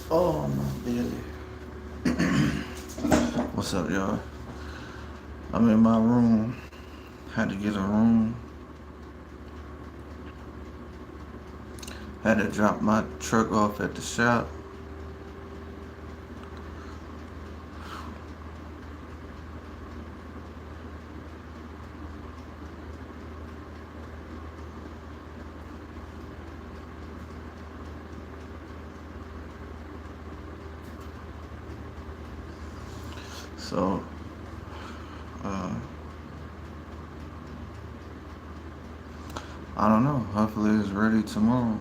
Oh, my belly. What's up, y'all? I'm in my room. Had to get a room. Had to drop my truck off at the shop. So, uh, I don't know. Hopefully it's ready tomorrow.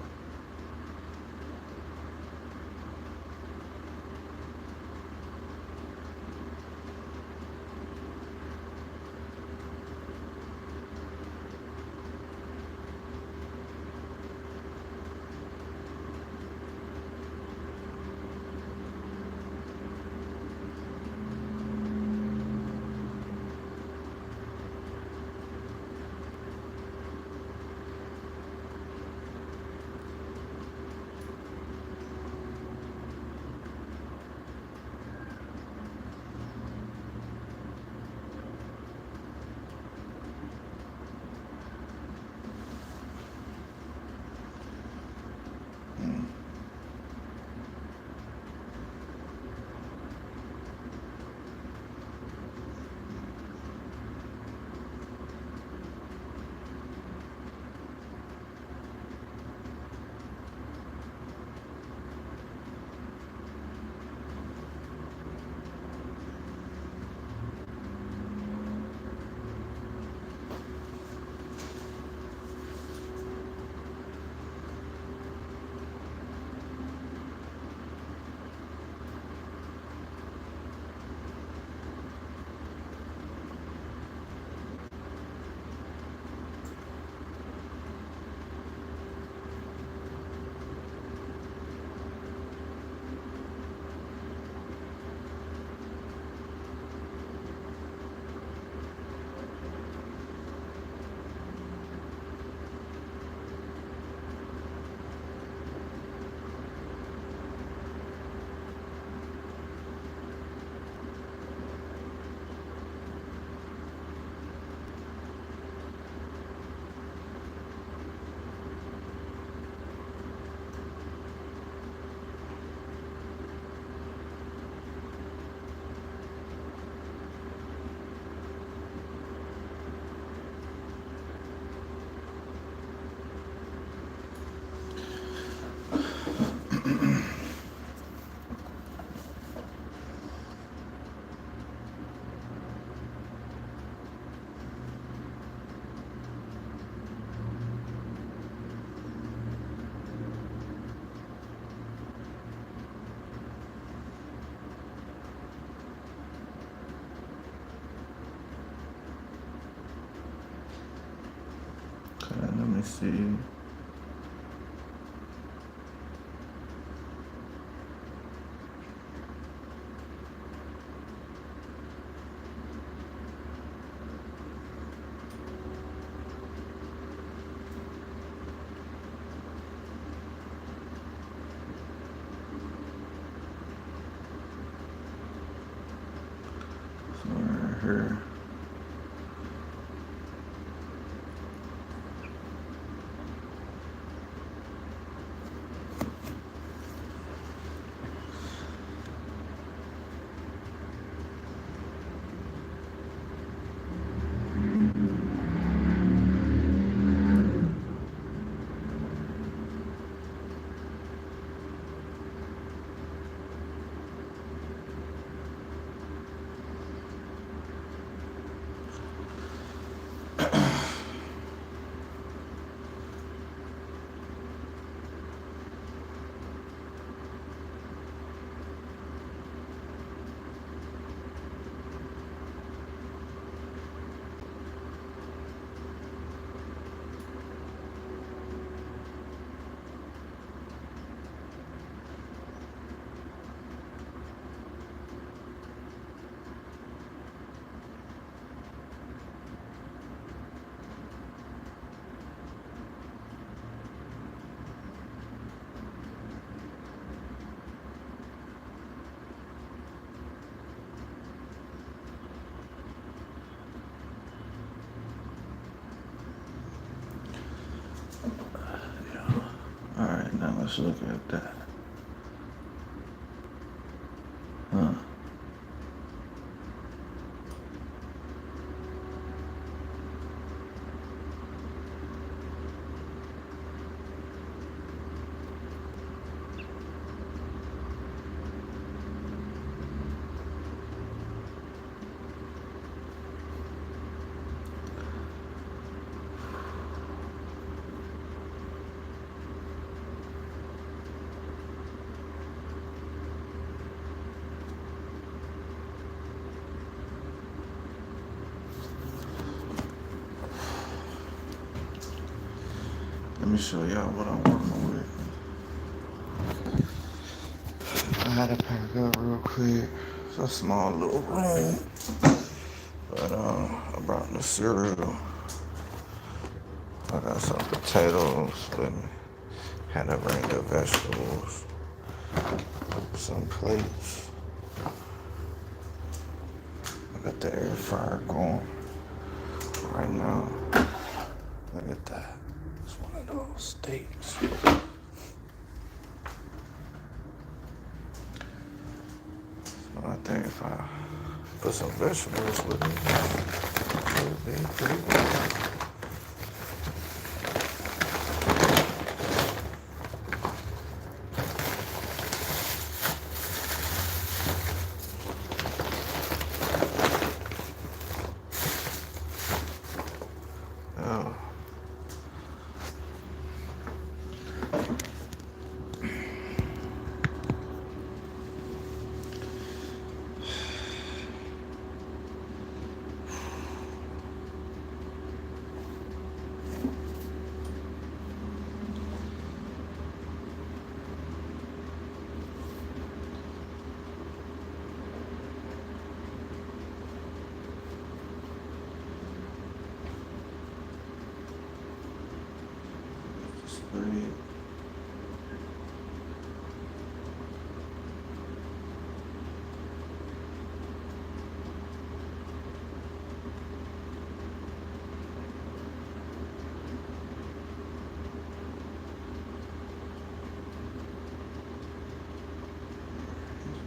Okay, let me see. So right here. Alright, now let's look at that. Huh. Let me show y'all what I'm working with. I had to pack up real quick. It's a small little room. But I brought the cereal. I got some potatoes with me. Had to bring the vegetables. Some plates. I got the air fryer going right now. Look at that. It's one of those steaks. So I think if I put some vegetables with it, it'll be pretty good. Oh. Spread.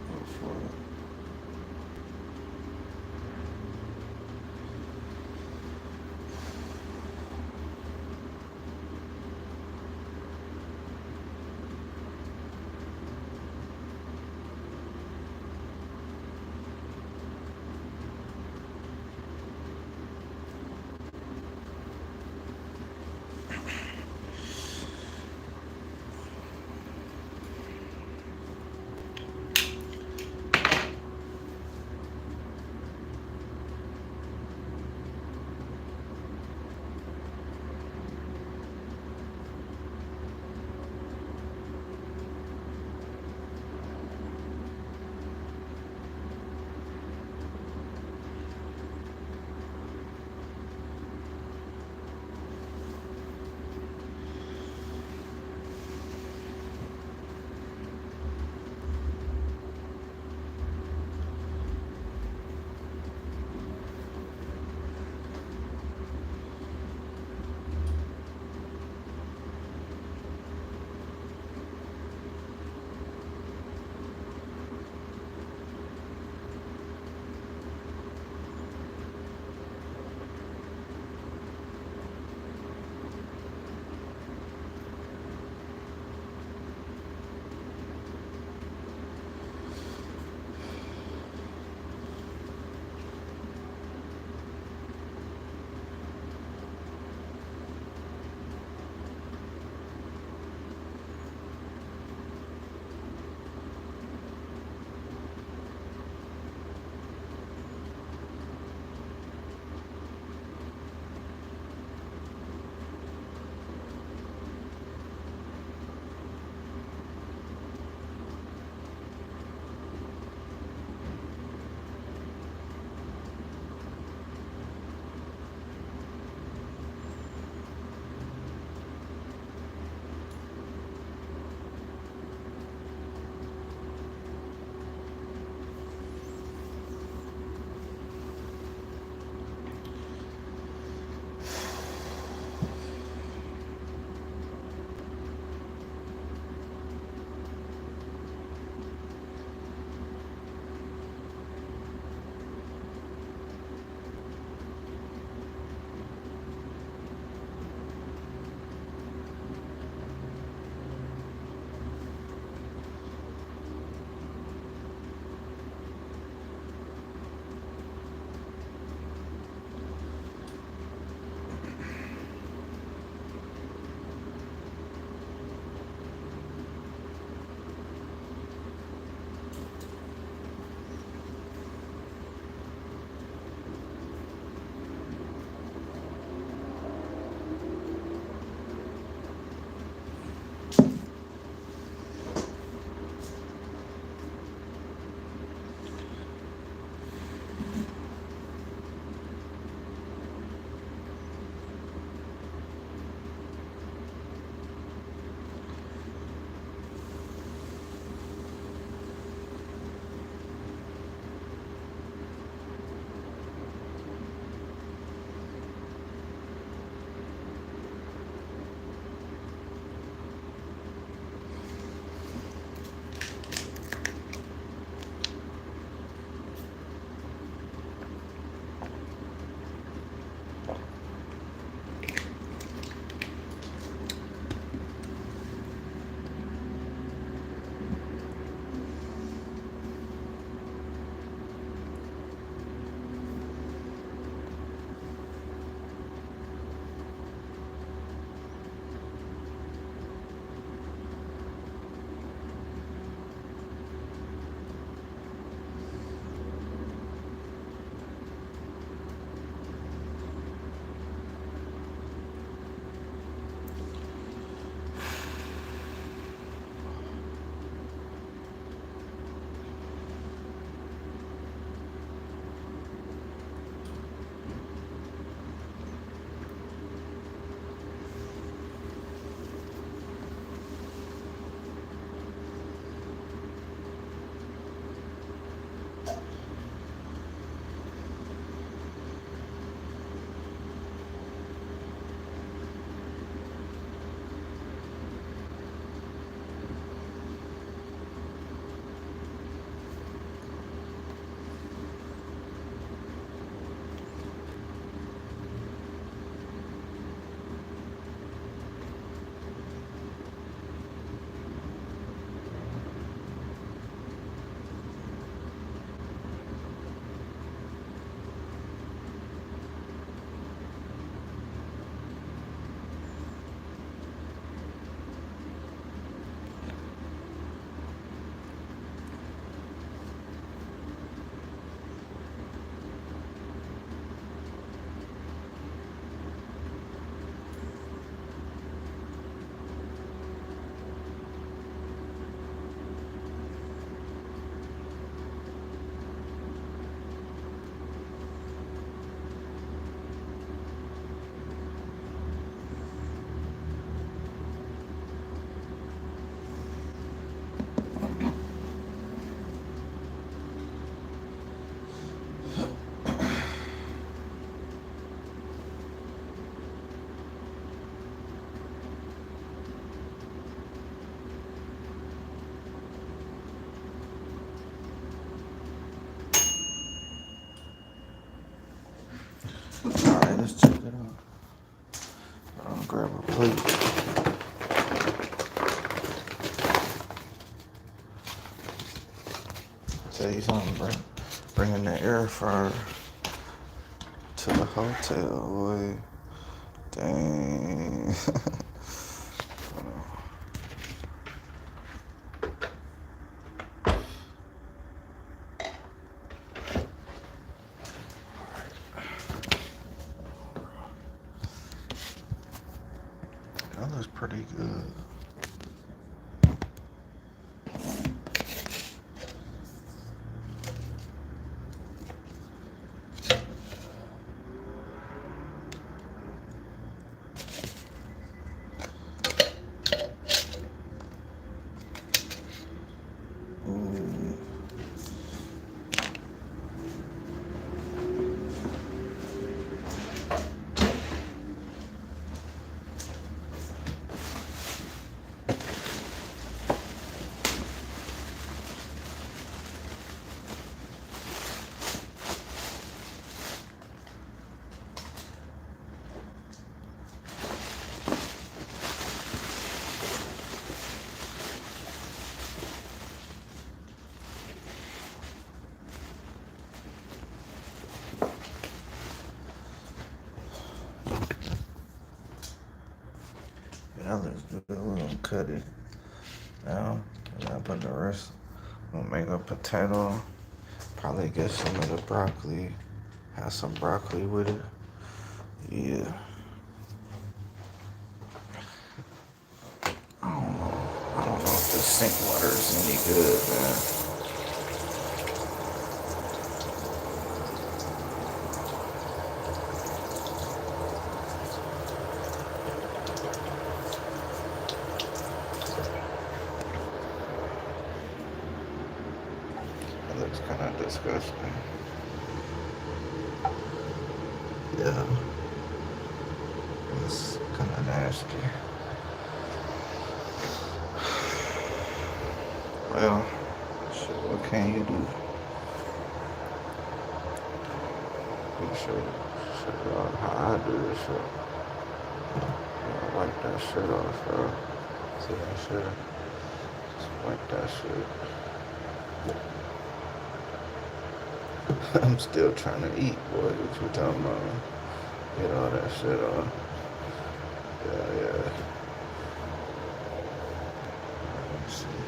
Go for it. let's check it out. I'll grab a plate. Tell you something, bro. Bringing the air fryer to the hotel, boy. Dang. That looks pretty good. Ooh. That looks good. We're gonna cut it now. And I put the rest. I'm gonna make a potato. Probably get some of the broccoli. Have some broccoli with it. Yeah. I don't know if the sink water is any good, man. It looks kind of disgusting. Yeah. It's kind of nasty. Well, shit, what can you do? Be sure to shit off how I do this shit. Yeah, wipe that shit off, bro. See that shit? Just wipe that shit. I'm still trying to eat, boy. What you talking about? Get all that shit off. Yeah, yeah. Let's see.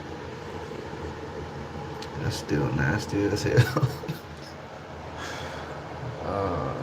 That's still nasty as hell. uh,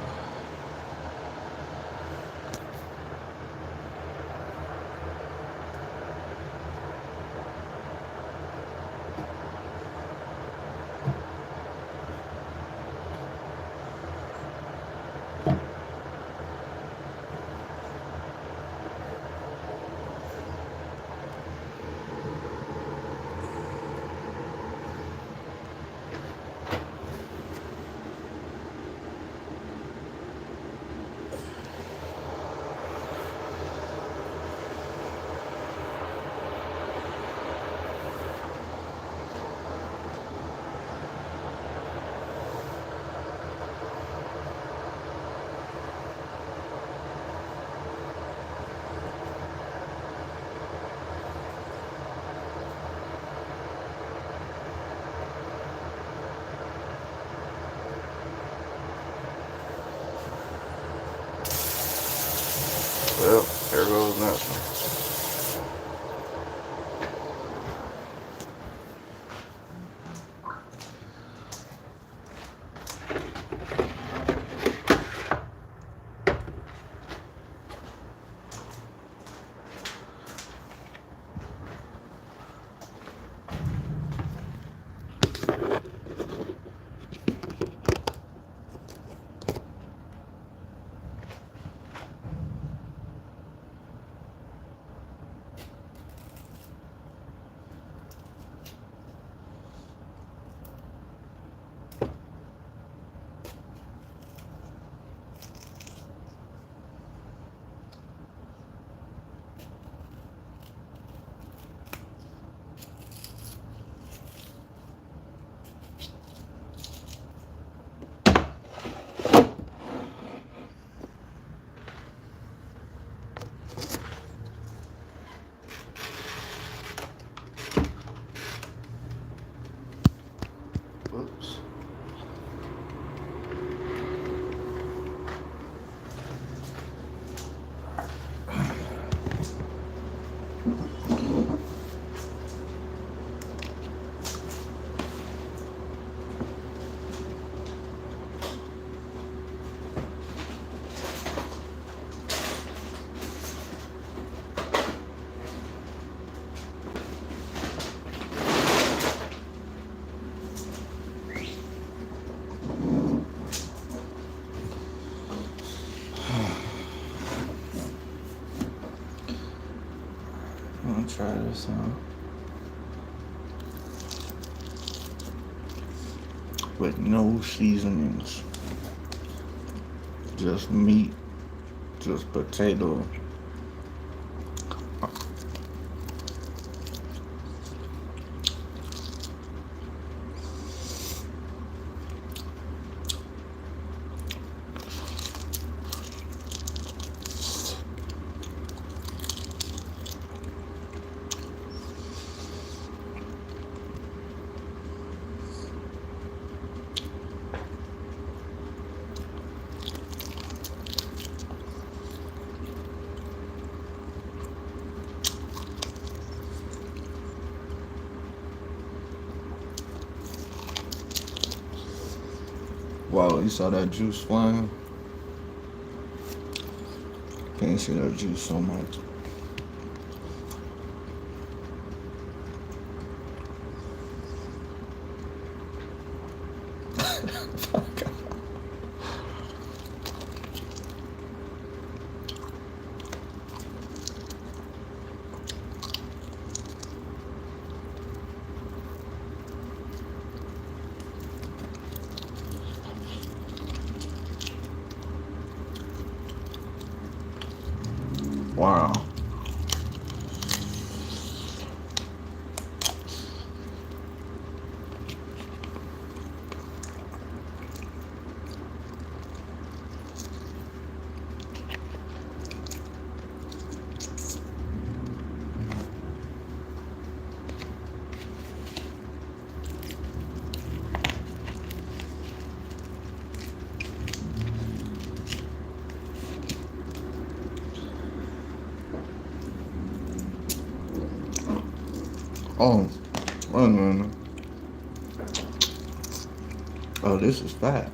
I'm gonna try this on with no seasonings, just meat, just potato. Wow, you saw that juice flying? Can't see that juice so much. Wow. Oh, wait a minute. Oh, this is fat.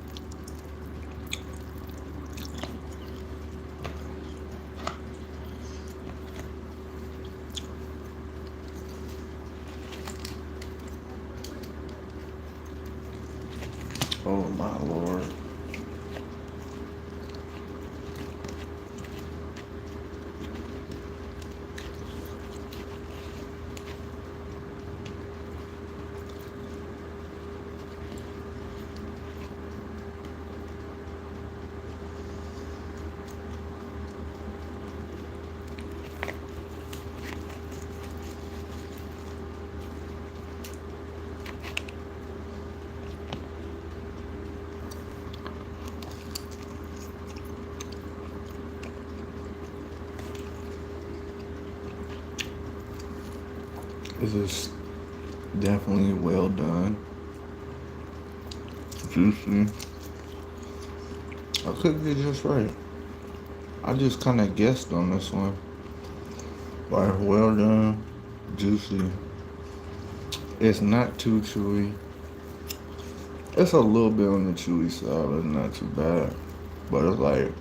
Oh my lord. This is definitely well done. Juicy. I cooked it just right. I just kind of guessed on this one. But well done. Juicy. It's not too chewy. It's a little bit on the chewy side, but it's not too bad. But it's like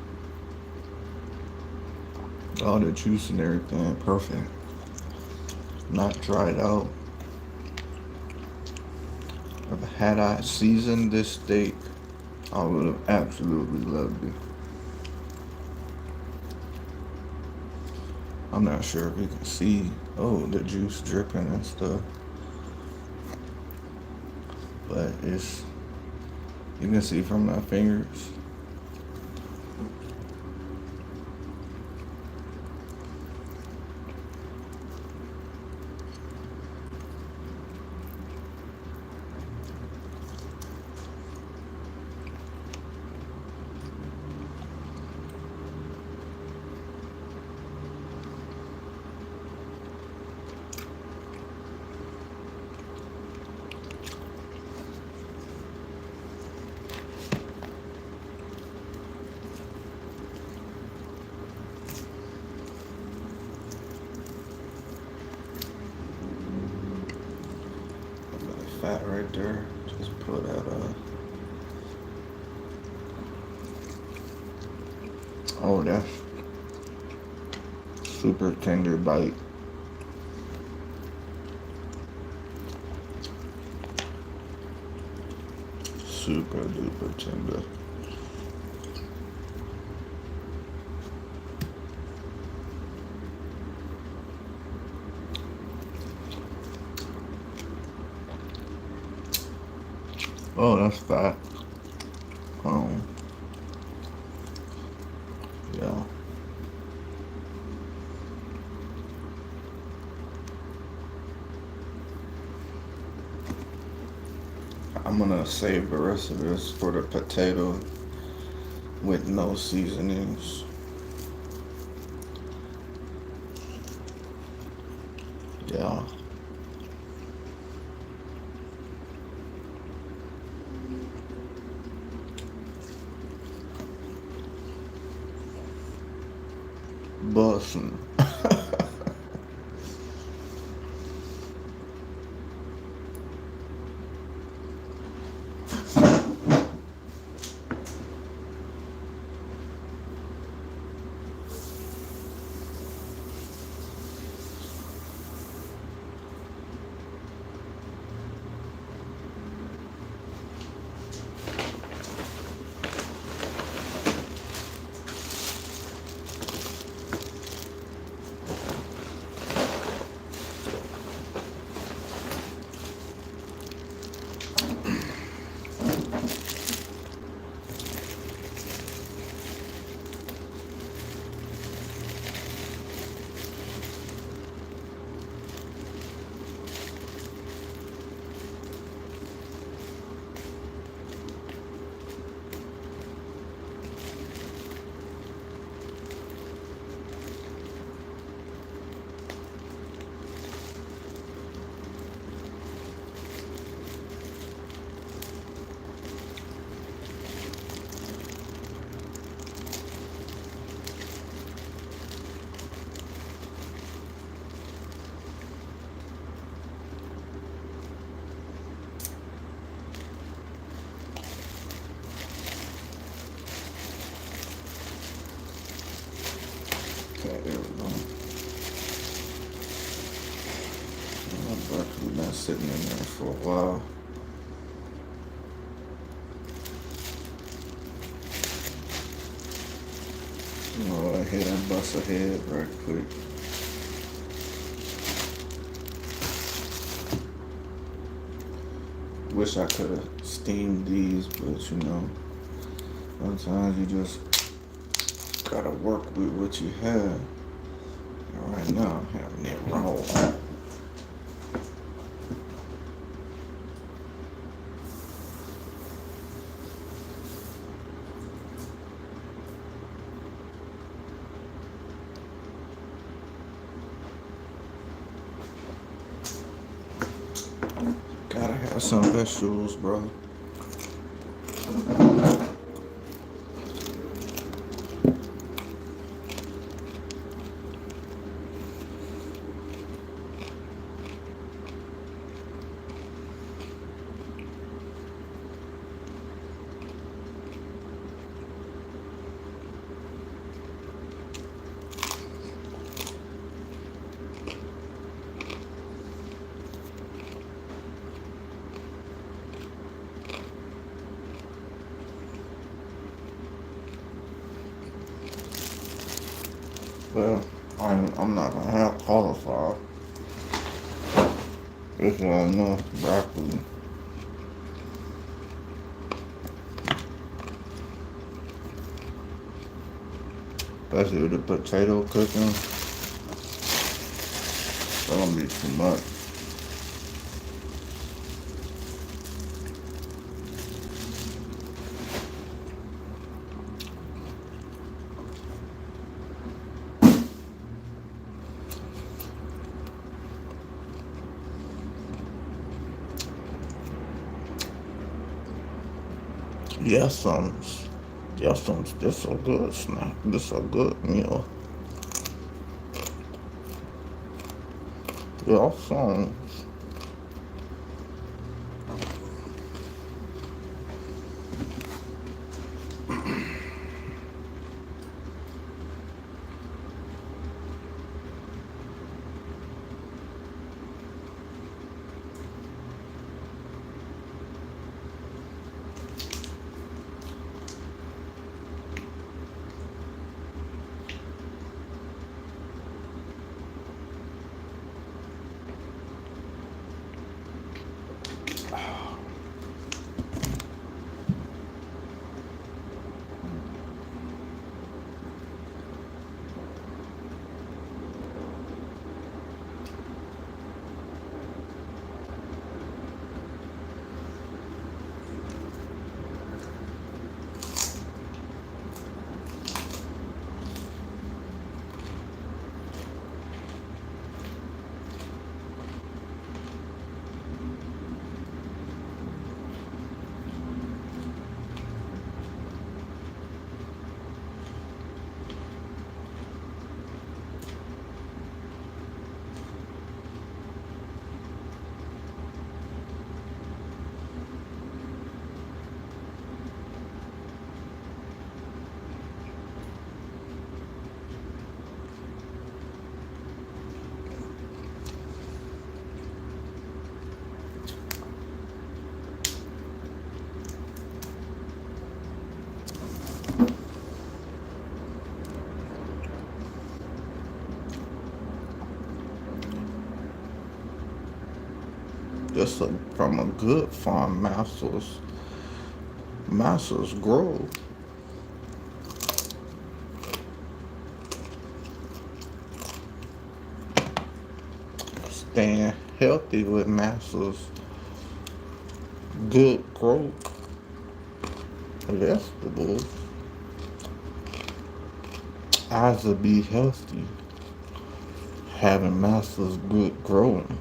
all the juice and everything perfect. Not dried out. Had I seasoned this steak, I would have absolutely loved it. I'm not sure if you can see, oh, the juice dripping and stuff. But you can see from my fingers. Fat right there. Just put that oh, that's super tender bite. Super duper tender. Oh, that's fat. Um, yeah. I'm gonna save the rest of this for the potato with no seasonings. Yeah. Bussin'. Okay, there we go. My broccoli been sitting in there for a while. Go ahead and bust ahead right quick. Wish I could have steamed these, but you know, sometimes you just gotta work with what you have. And right now, I'm having it raw. Gotta have some vegetables, bro. Well, I'm not gonna have cauliflower. It's not enough broccoli. Especially with the potato cooking. It's gonna be too much. Yes, yes, this a good snack. This a good meal. Yes, Just from a good farm, masters grow. Staying healthy with masters, good growth, vegetables, eyes will be healthy. Having masters good growing.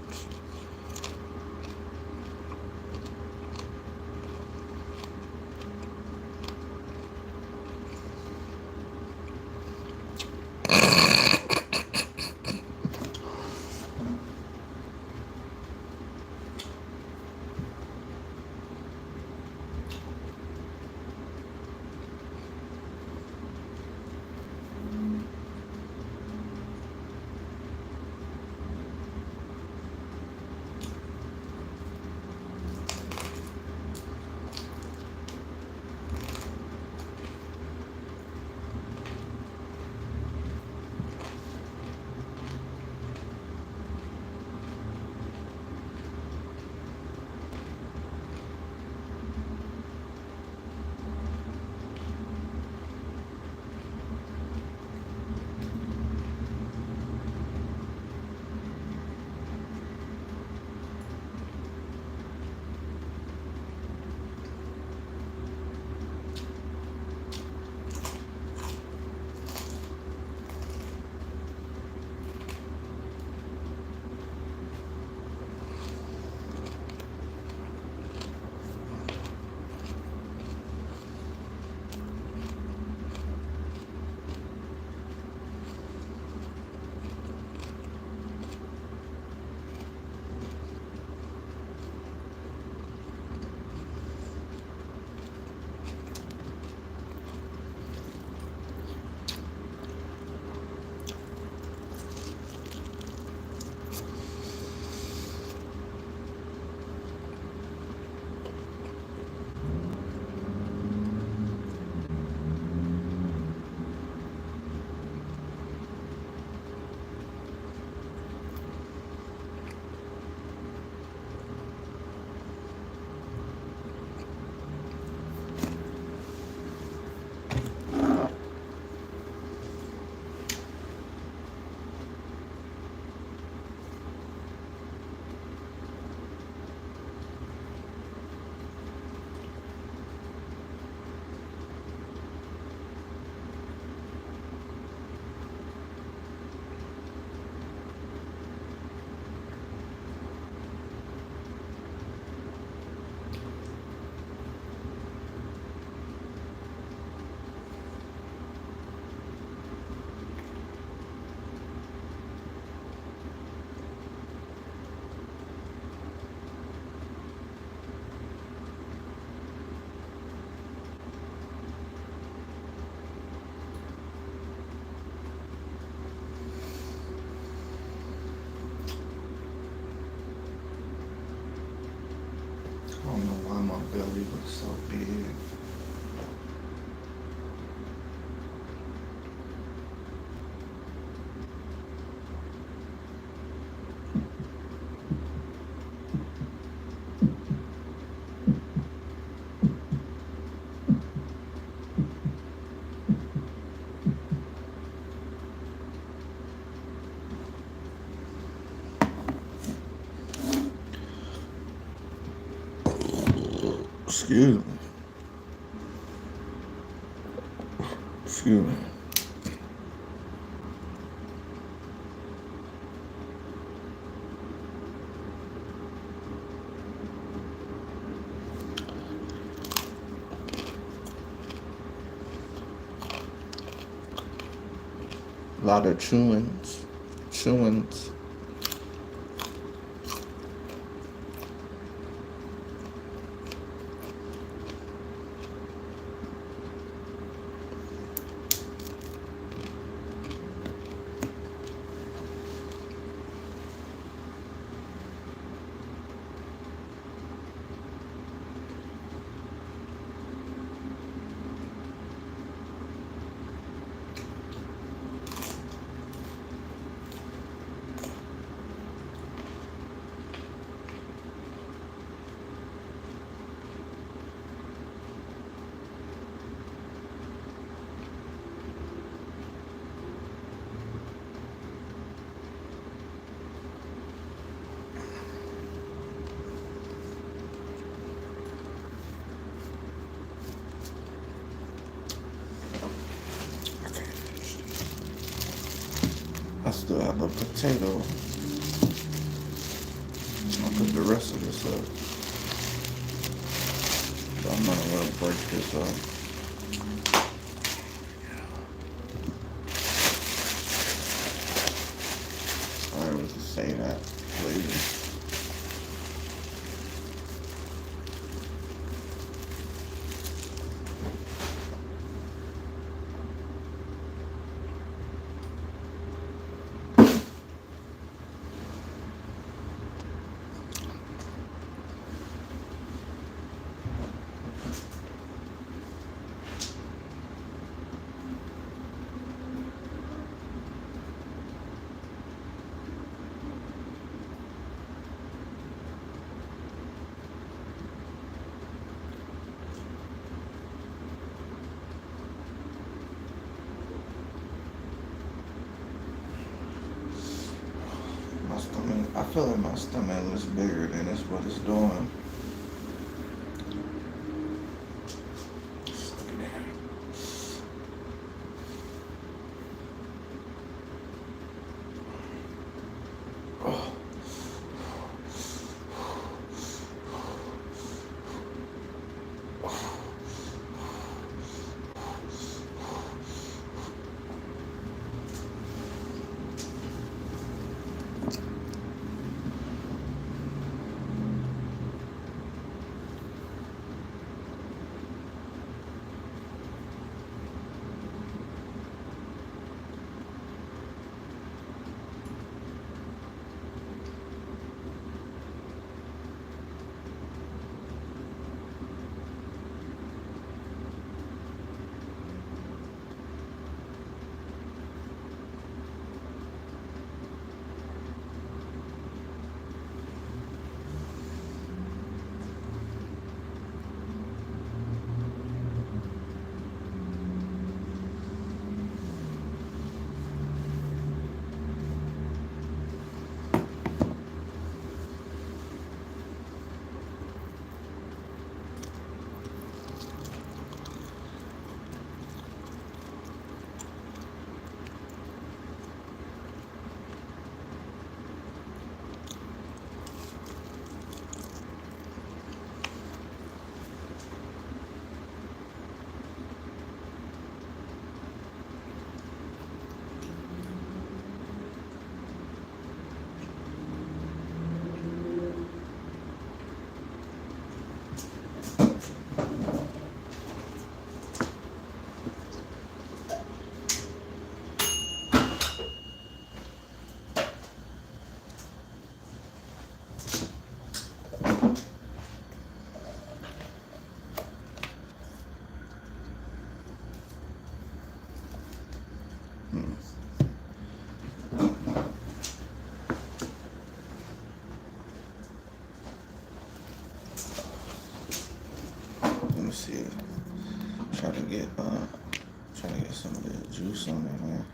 I don't know why my belly looks so big. Excuse me. Excuse me. A lot of chewings. Chewings. still have the potato. I'll put the rest of this up. So I'm not gonna break this up. I was to say that later. My stomach, I feel like my stomach looks bigger than it's what it's doing. Let me see. Try to get some of that juice on it, man.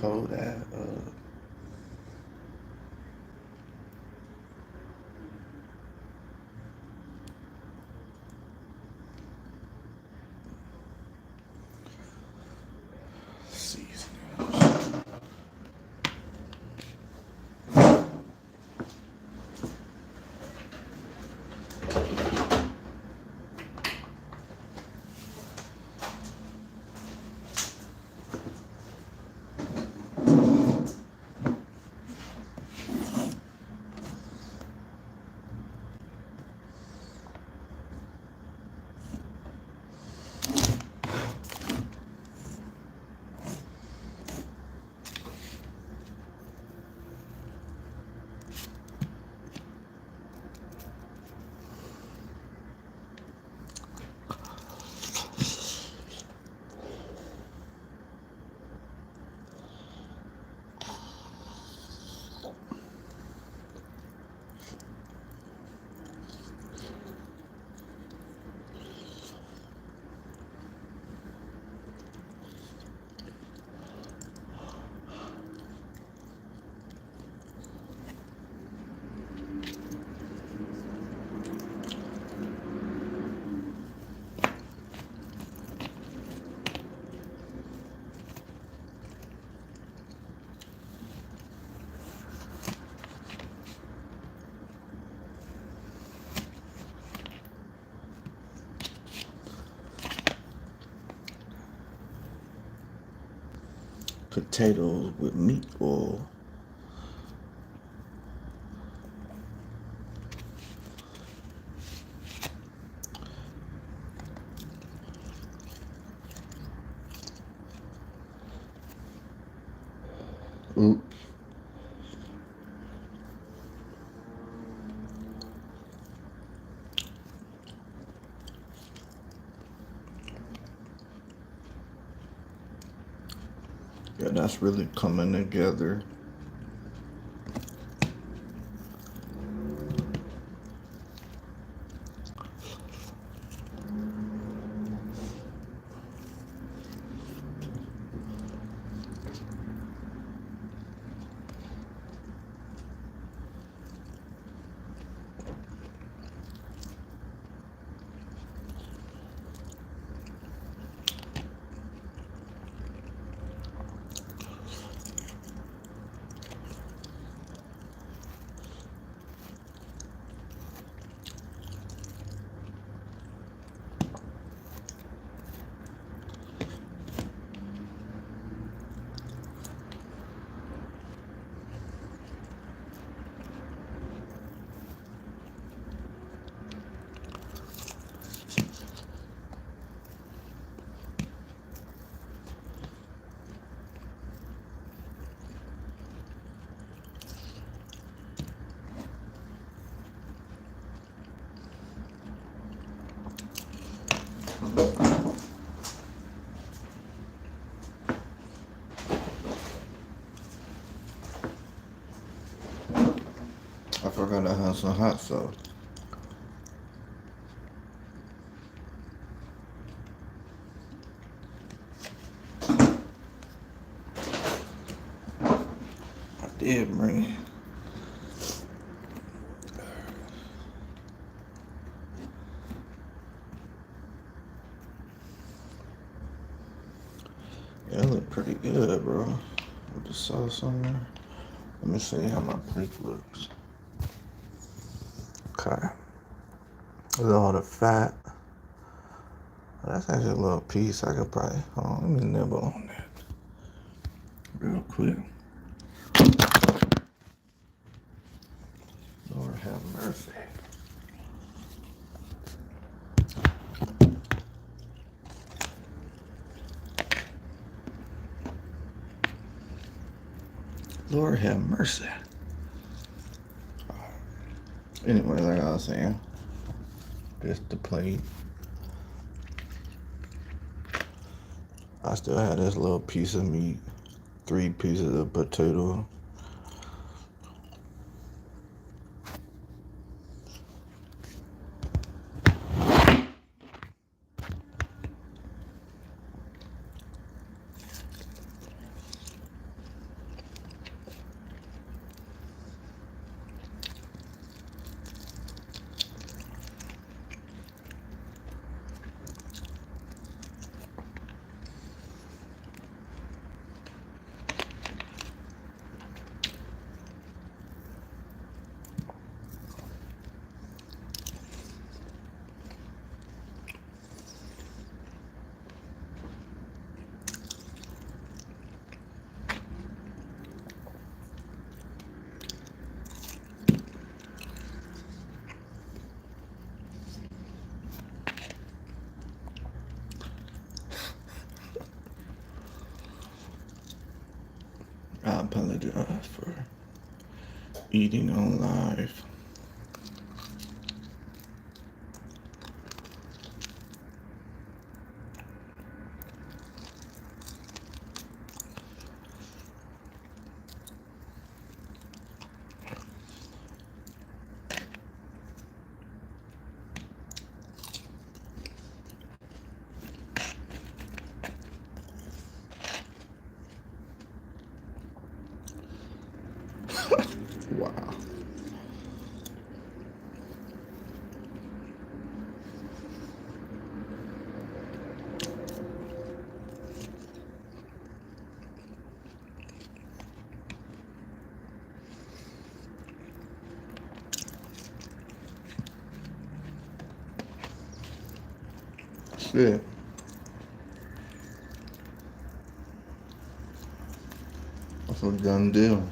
Pull that up. Seasonings. potatoes with meat oil. Oops. Yeah, that's really coming together. I forgot I had some hot sauce. I did bring it. Yeah, it look pretty good, bro. With the sauce on there. Let me see how my plate looks. Okay. With all the fat. That's actually a little piece. I could probably, hold on, let me nibble on that real quick. Lord have mercy. Lord have mercy. Anyway, like I was saying, just the plate. I still had this little piece of meat, 3 pieces of potato. I apologize for eating on live. Wow. Shit. That's a done deal.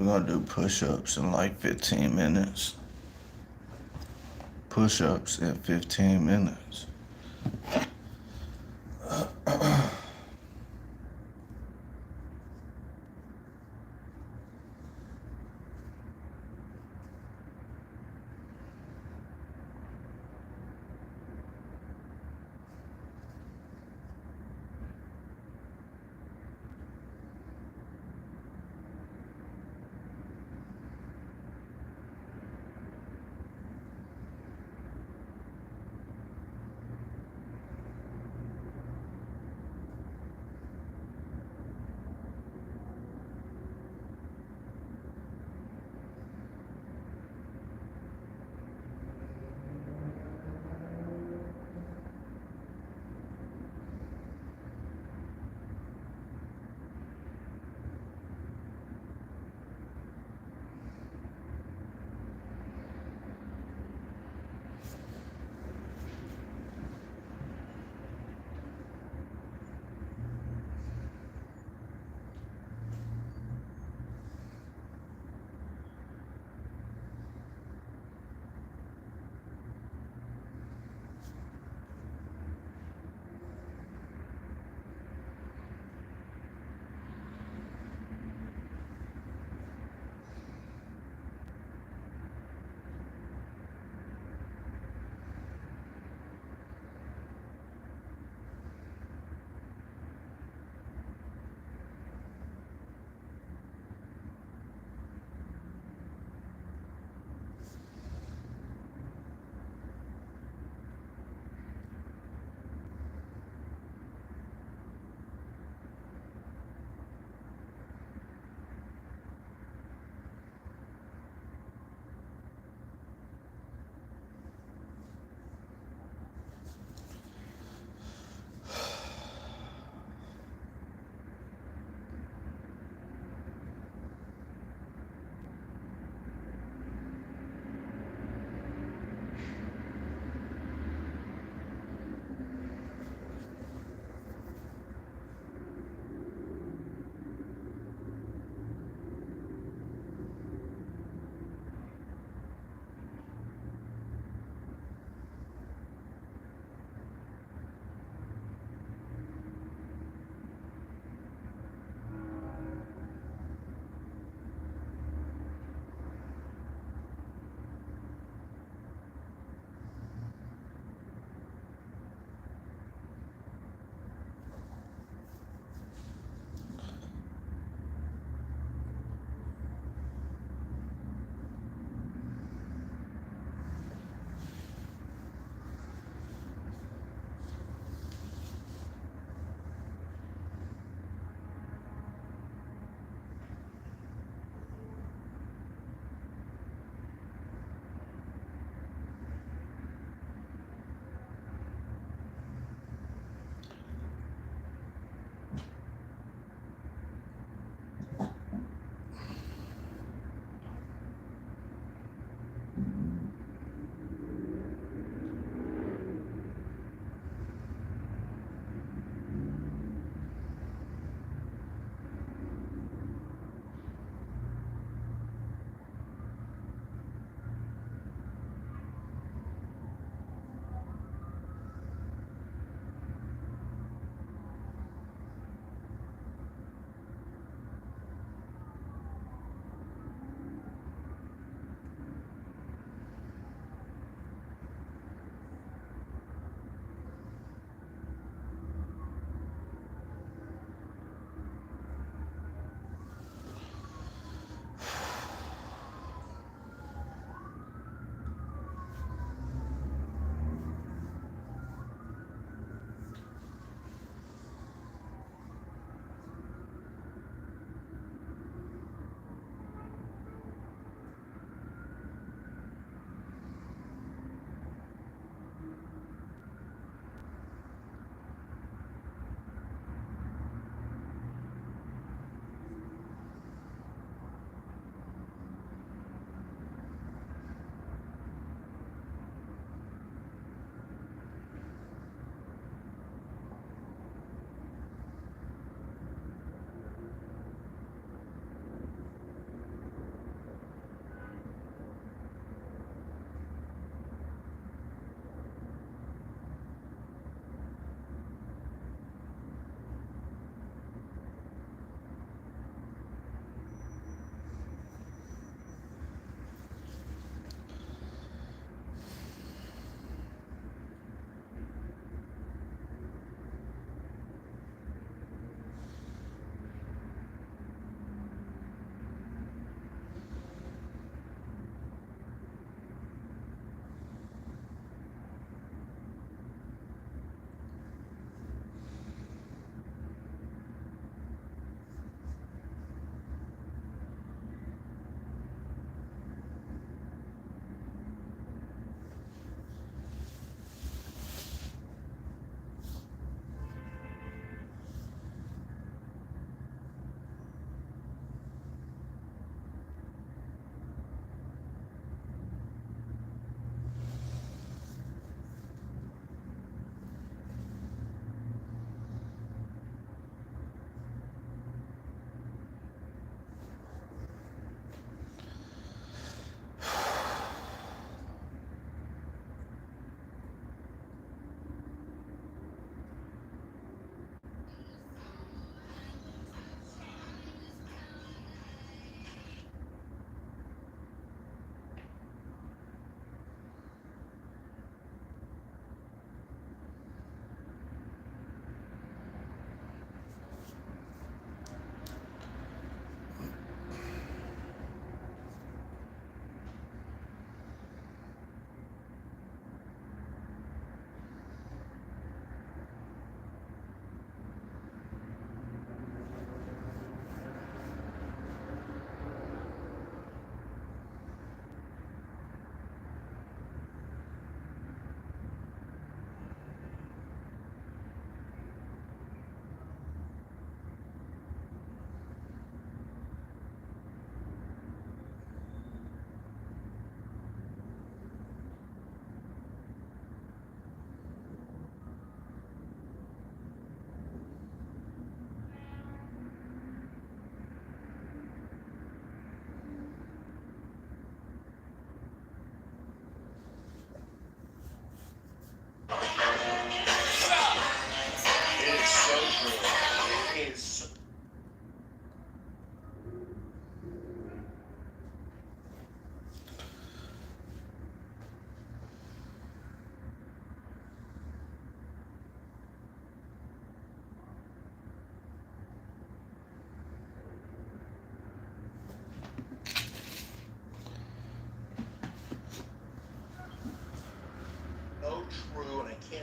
We're gonna do push-ups in like 15 minutes. Push-ups in 15 minutes.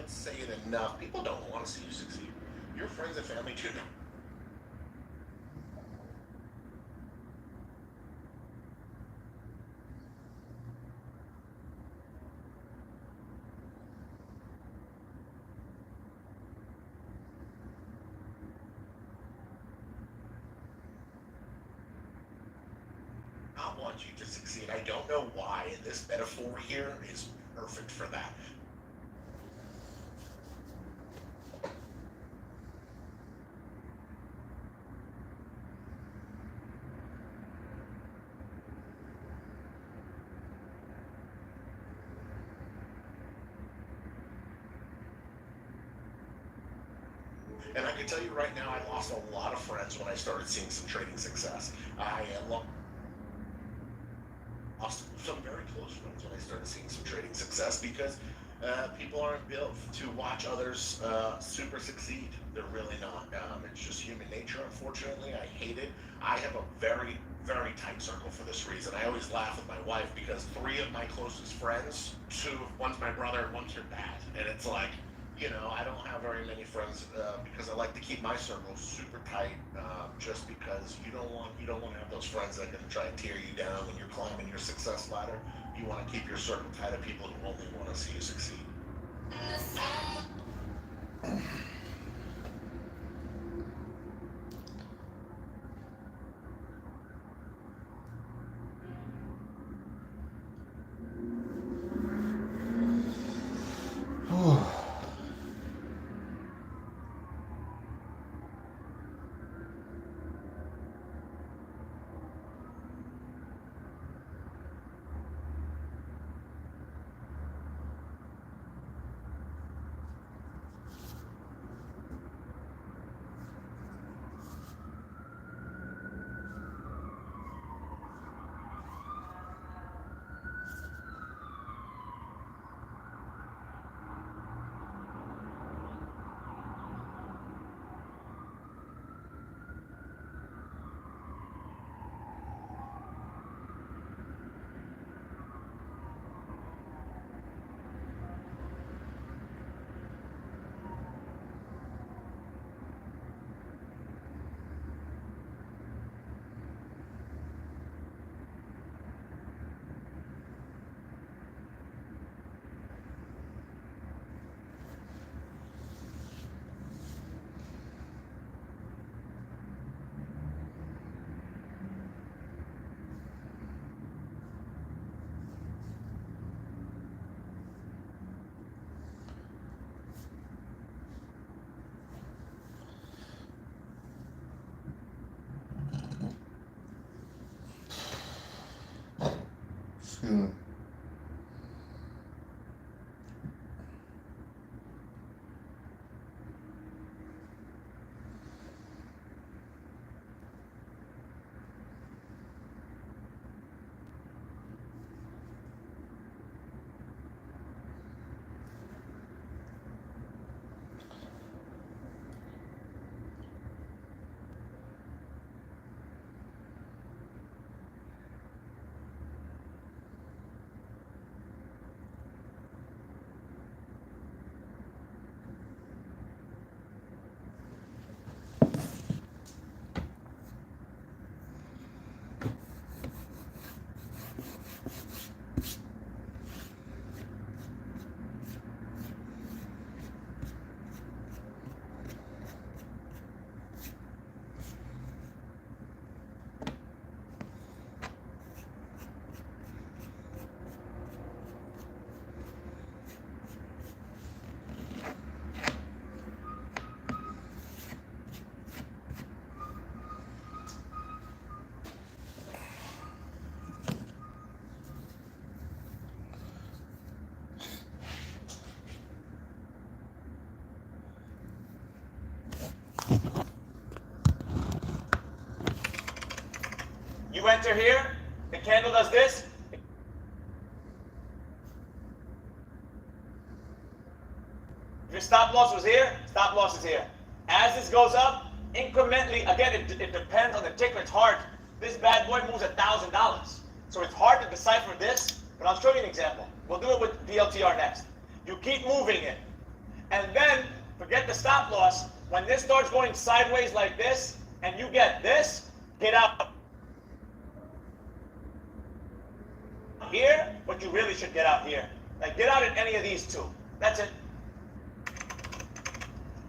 can't say it enough. People don't want to see you succeed. Your friends and family do. I want you to succeed. I don't know why, and this metaphor here is perfect for that. And I can tell you right now, I lost a lot of friends when I started seeing some trading success. I lost some very close friends when I started seeing some trading success because people aren't built to watch others super succeed. They're really not. It's just human nature, unfortunately. I hate it. I have a very, very tight circle for this reason. I always laugh with my wife because three of my closest friends, one's my brother and one's her dad. And it's like, I don't have very many friends because I like to keep my circle super tight. Just because you don't want to have those friends that are going to try and tear you down when you're climbing your success ladder. You want to keep your circle tight of people who only want to see you succeed. Excuse me. You enter here, the candle does this. If your stop loss was here, stop loss is here. As this goes up, incrementally, again, it depends on the ticker. It's hard. This bad boy moves $1,000. So it's hard to decipher this, but I'll show you an example. We'll do it with VLTR next. You keep moving it. And then, forget the stop loss. When this starts going sideways like this, and you get this, get out here, but you really should get out here. Like, get out at any of these two. That's it.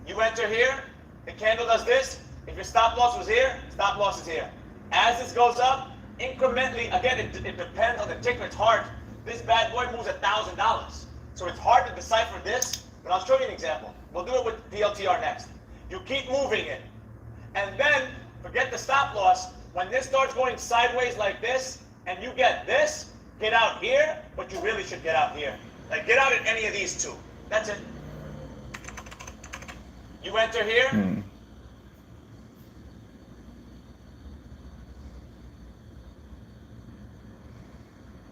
You enter here, the candle does this. If your stop loss was here, stop loss is here. As this goes up, incrementally, again, it depends on the ticker. It's hard. This bad boy moves $1,000. So it's hard to decipher this, but I'll show you an example. We'll do it with DLTR next. You keep moving it. And then, forget the stop loss. When this starts going sideways like this, and you get this, get out here, but you really should get out here. Like, get out at any of these two. That's it. You enter here.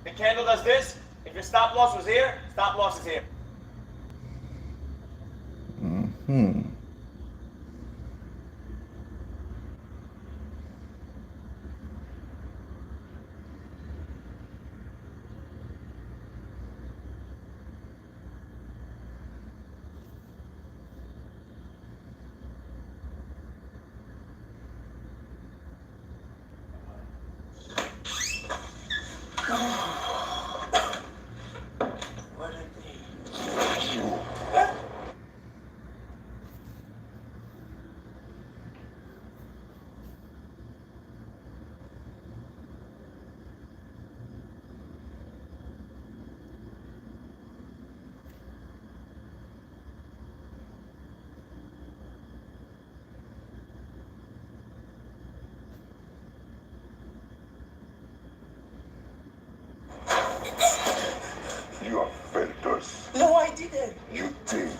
The candle does this. If your stop loss was here, stop loss is here. You have failed us. No, I didn't. You did.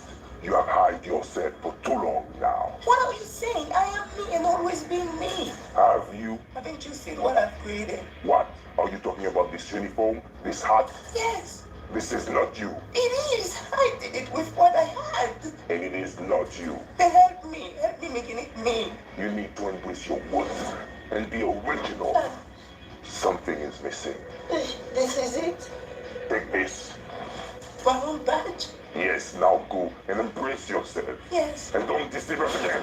You have hid yourself for too long now. What are you saying? I am me and always been me. Have you? Haven't you seen what I've created? What? Are you talking about this uniform? This hat? Yes, This is not you. it is. I did it with what I had. And it is not you. Then help me making it me. You need to embrace your roots and be original. Something is missing. This is it. Take this. My own badge. Yes, now go and embrace yourself. Yes, And don't deceive us again.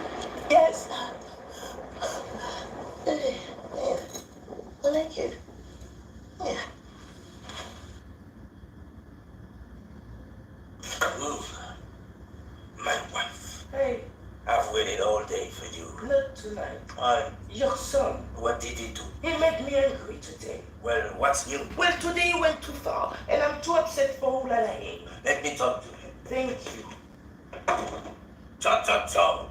yes. I like it. Yeah. My wife, Hey, I've waited all day for you. not tonight. I, Your son, what did he do? he made me angry today. Well, what's new? Well, today he went too far, and I'm too upset for all that I am. Let me talk to him. Thank you. Cha.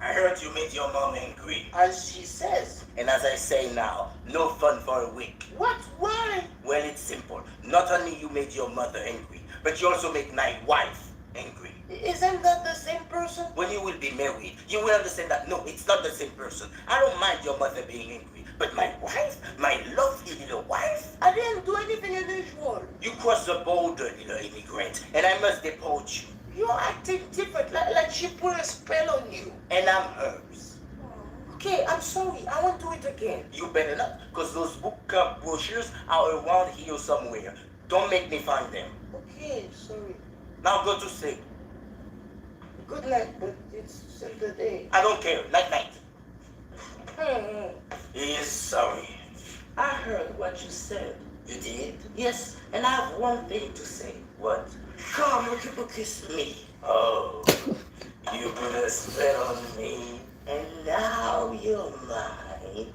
I heard you made your mom angry. As she says. And as I say now, no fun for a week. What? Why? Well, it's simple. Not only you made your mother angry, but you also made my wife angry. Isn't that the same person? When you will be married, you will understand that no, it's not the same person. I don't mind your mother being angry, but my wife, my lovely little wife, I didn't do anything unusual. you crossed the border, little immigrant, and I must deport you. You're acting different, like she put a spell on you. And I'm hers. Okay, I'm sorry. I won't do it again. You better not, because those book camp brochures are around here somewhere. Don't make me find them. Okay, sorry. Now go to sleep. Good night, but it's still the day. I don't care. Night, night. He is sorry. I heard what you said. You did? Yes, and I have one thing to say. What? Come, you kiss me. Oh, you put a spell on me. And now you're mine.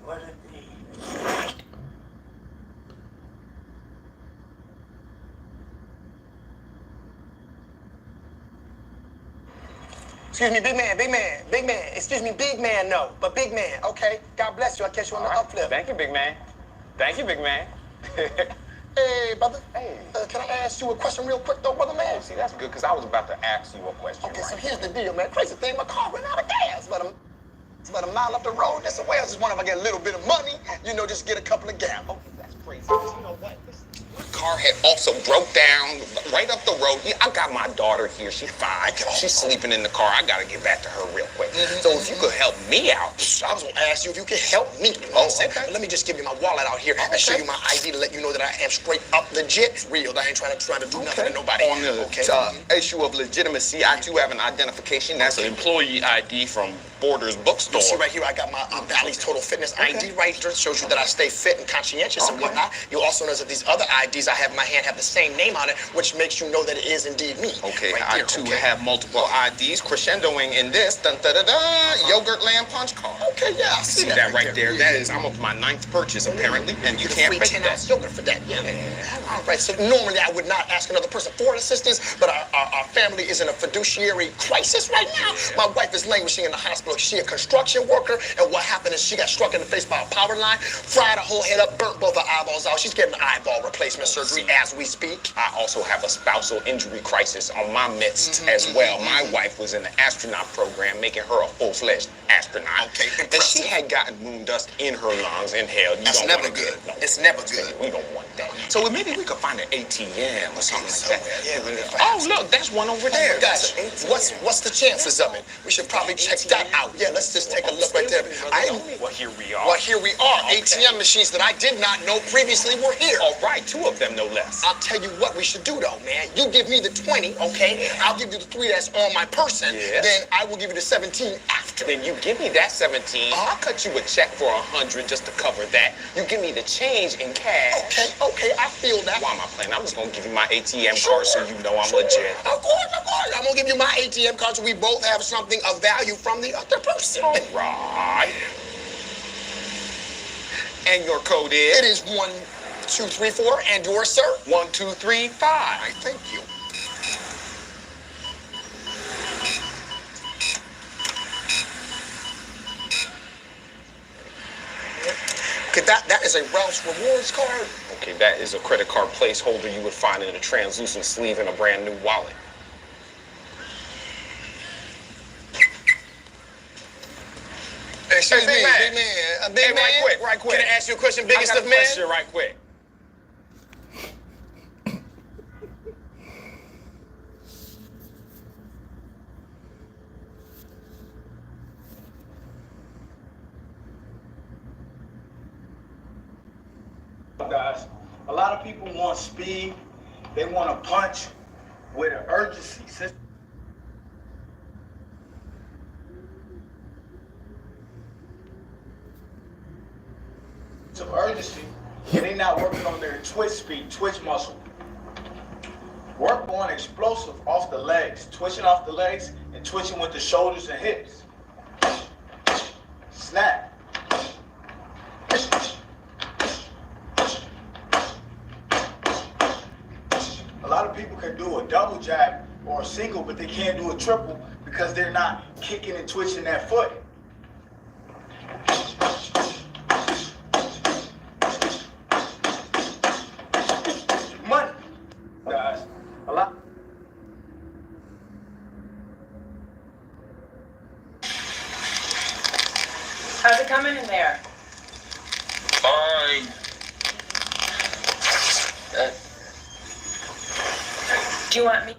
What a day. Excuse me, big man. Excuse me, big man, no, but big man, okay? God bless you. I'll catch you on the uplift. Thank you, big man. Thank you, big man. Hey, brother. Hey. Can I ask you a question real quick, though, brother man? See, that's good, because I was about to ask you a question. Okay, so right here's the deal, man. Crazy thing, my car ran out of gas, but I'm about a mile up the road. That's the way I just wonder if I get a little bit of money, just get a couple of gallons. Okay, that's crazy. You know what? Car had also broke down. right up the road. Yeah, I got my daughter here. She's 5. She's sleeping in the car. I gotta get back to her real quick. So if you could help me out. I was gonna ask you if you could help me. You know what I'm saying? Okay. But let me just give you my wallet out here and show you my ID to let you know that I am straight up legit. It's real. I ain't trying to do nothing to nobody. On the issue of legitimacy, I too have an identification. That's an employee ID from Borders Bookstore. You see right here, I got my Bally's Total Fitness ID right there. Shows you that I stay fit and conscientious and whatnot. You also notice that these other IDs I have in my hand have the same name on it, which makes you know that it is indeed me. Okay, right I there, too okay? have multiple IDs, crescendoing in this, yogurt lamb punch card. Okay, yeah, I See that right there? That is, I'm up my 9th purchase apparently, and you can't free fake 10-ounce that. yogurt for that. Yeah. All right. So normally I would not ask another person for assistance, but our family is in a fiduciary crisis right now. My wife is languishing in the hospital. She a construction worker, and what happened is she got struck in the face by a power line, fried her whole head up, burnt both her eyeballs out. She's getting eyeball replacement surgery as we speak. I also have a spousal injury crisis on my midst as well. My wife was in the astronaut program, making her a full-fledged astronaut. Okay, And she had gotten moon dust in her lungs. Inhaled. That's don't never wanna good. No, It's never good. We don't want that. So maybe we could find an ATM or something like that. Yeah, we can Oh, look, that's one over there. Oh, gosh, what's the chances of it? We should probably check that out. Yeah, let's just take a look right there. Well, here we are. Well, here we are. ATM machines that I did not know previously were here. All right, 2 of them, no less. I'll tell you what we should do though, man. You give me the 20, okay? I'll give you the 3 that's on my person. Yes. Then I will give you the 17 after. Then you give me that 17. I'll cut you a check for 100 just to cover that. You give me the change in cash. Okay, I feel that. Why am I playing? I'm just gonna give you my ATM card so you know I'm legit. Of course. I'm gonna give you my ATM card so we both have something of value from the other person. All right. And your code It is? is 1, 2, 3, 4, and yours, sir? 1, 2, 3, 5. All right, thank you. Okay, that is a Ralph's Rewards card. Okay, that is a credit card placeholder you would find in a translucent sleeve in a brand new wallet. Excuse me, big man. big man. Big Hey, man. right quick. Can I ask you a question, I biggest got of a men? question right quick. Guys, a lot of people want speed. They want to punch with an urgency. Of urgency, and they're not working on their twitch speed, twitch muscle. Work on explosive off the legs, twitching off the legs and twitching with the shoulders and hips. Snap. A lot of people can do a double jab or a single, but they can't do a triple because they're not kicking and twitching that foot. Money, guys. A lot. How's it coming in there? Fine. Do you want me?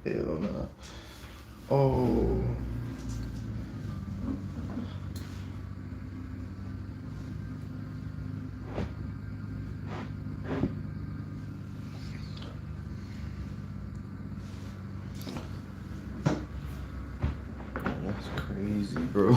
Hell no. Oh. That's crazy, bro.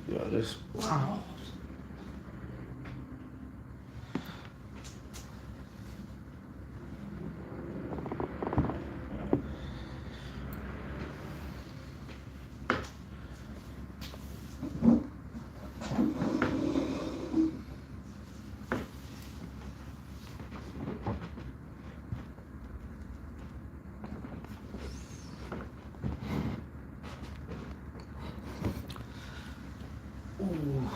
Yo, this, wow. Ooh.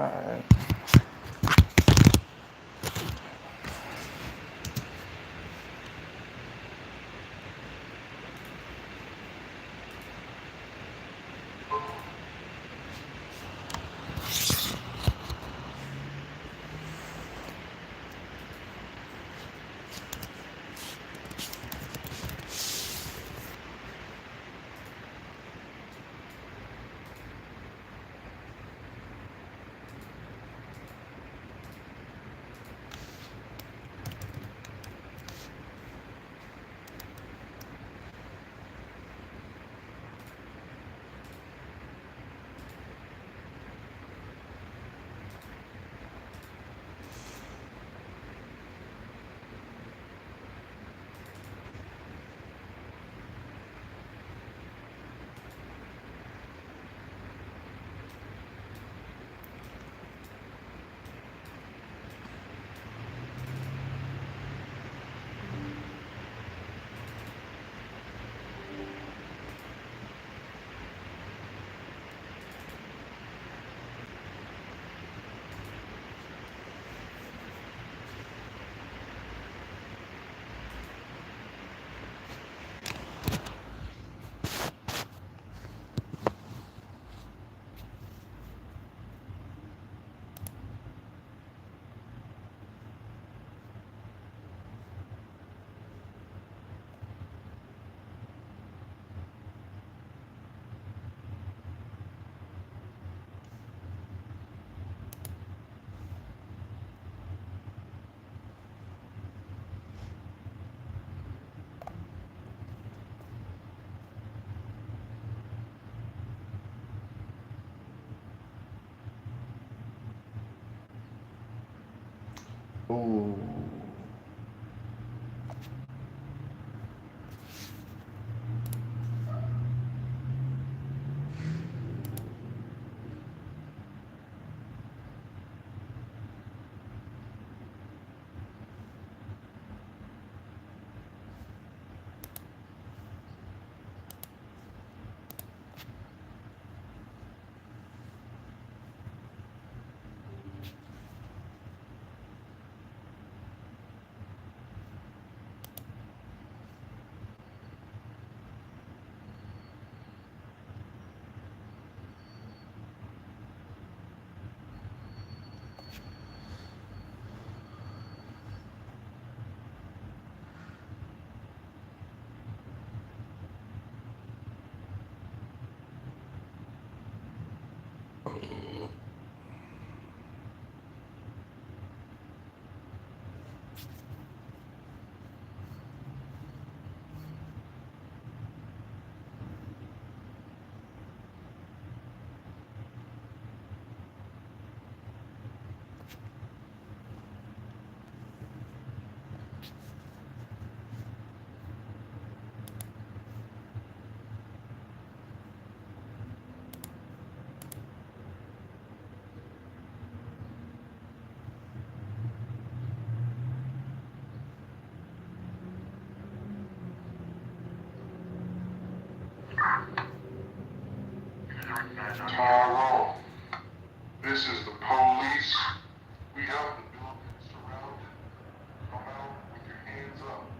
Alright. Ooh. Tyrone, this is the police. We have the building surrounded. Come out with your hands up.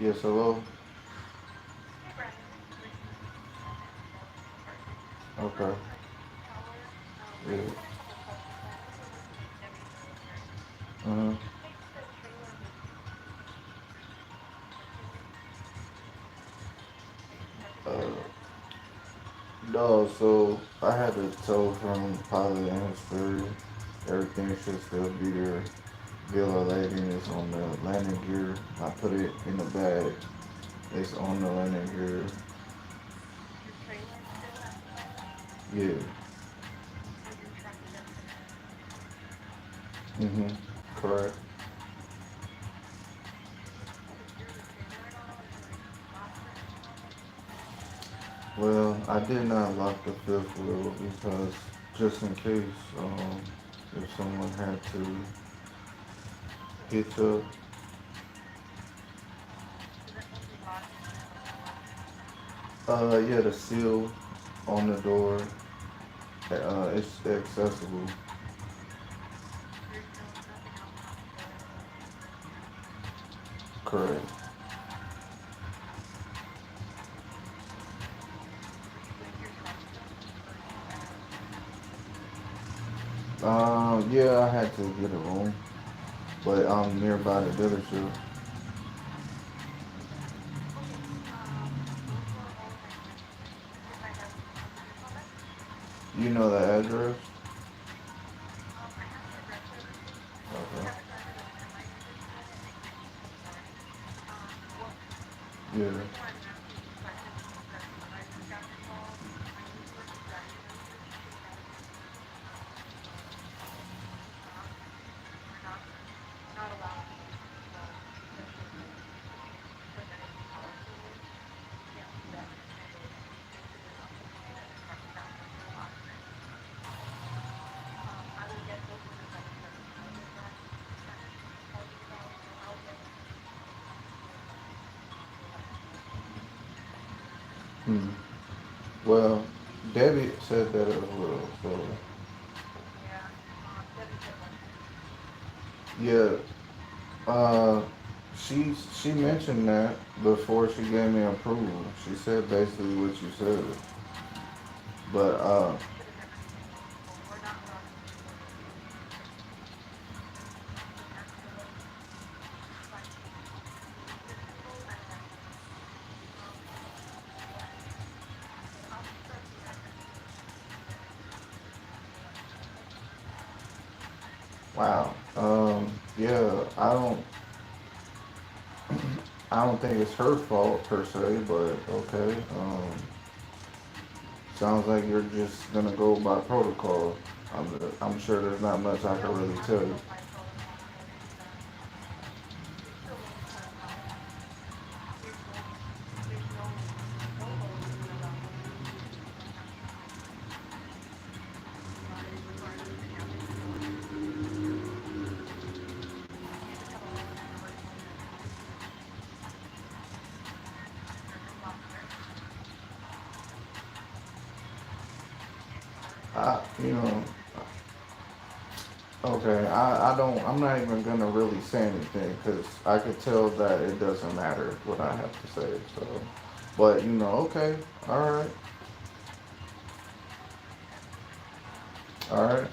Yes, hello. Okay. Yeah. Uh-huh. Uh, no, so I had to tow from the pilot and his ferry. Everything should still be there. Bill of lading is on the landing gear. I put it in the bag. It's on the landing gear. Yeah. Mm-hmm. Correct. Well, I did not lock the fifth wheel because just in case, if someone had to hitch up, yeah, the seal on the door, it's accessible. Correct. Yeah, I had to get a room, but I'm nearby the dealership. You know the address? Okay. Yeah. Hmm. Well, Debbie said that as well. So yeah, uh, she mentioned that before she gave me approval. She said basically what you said, but wow. Yeah, I don't think it's her fault per se, but okay. Sounds like you're just gonna go by protocol. I'm sure there's not much I can really tell you. You know, okay. I'm not even gonna really say anything because I could tell that it doesn't matter what I have to say. So, but okay, all right, all right.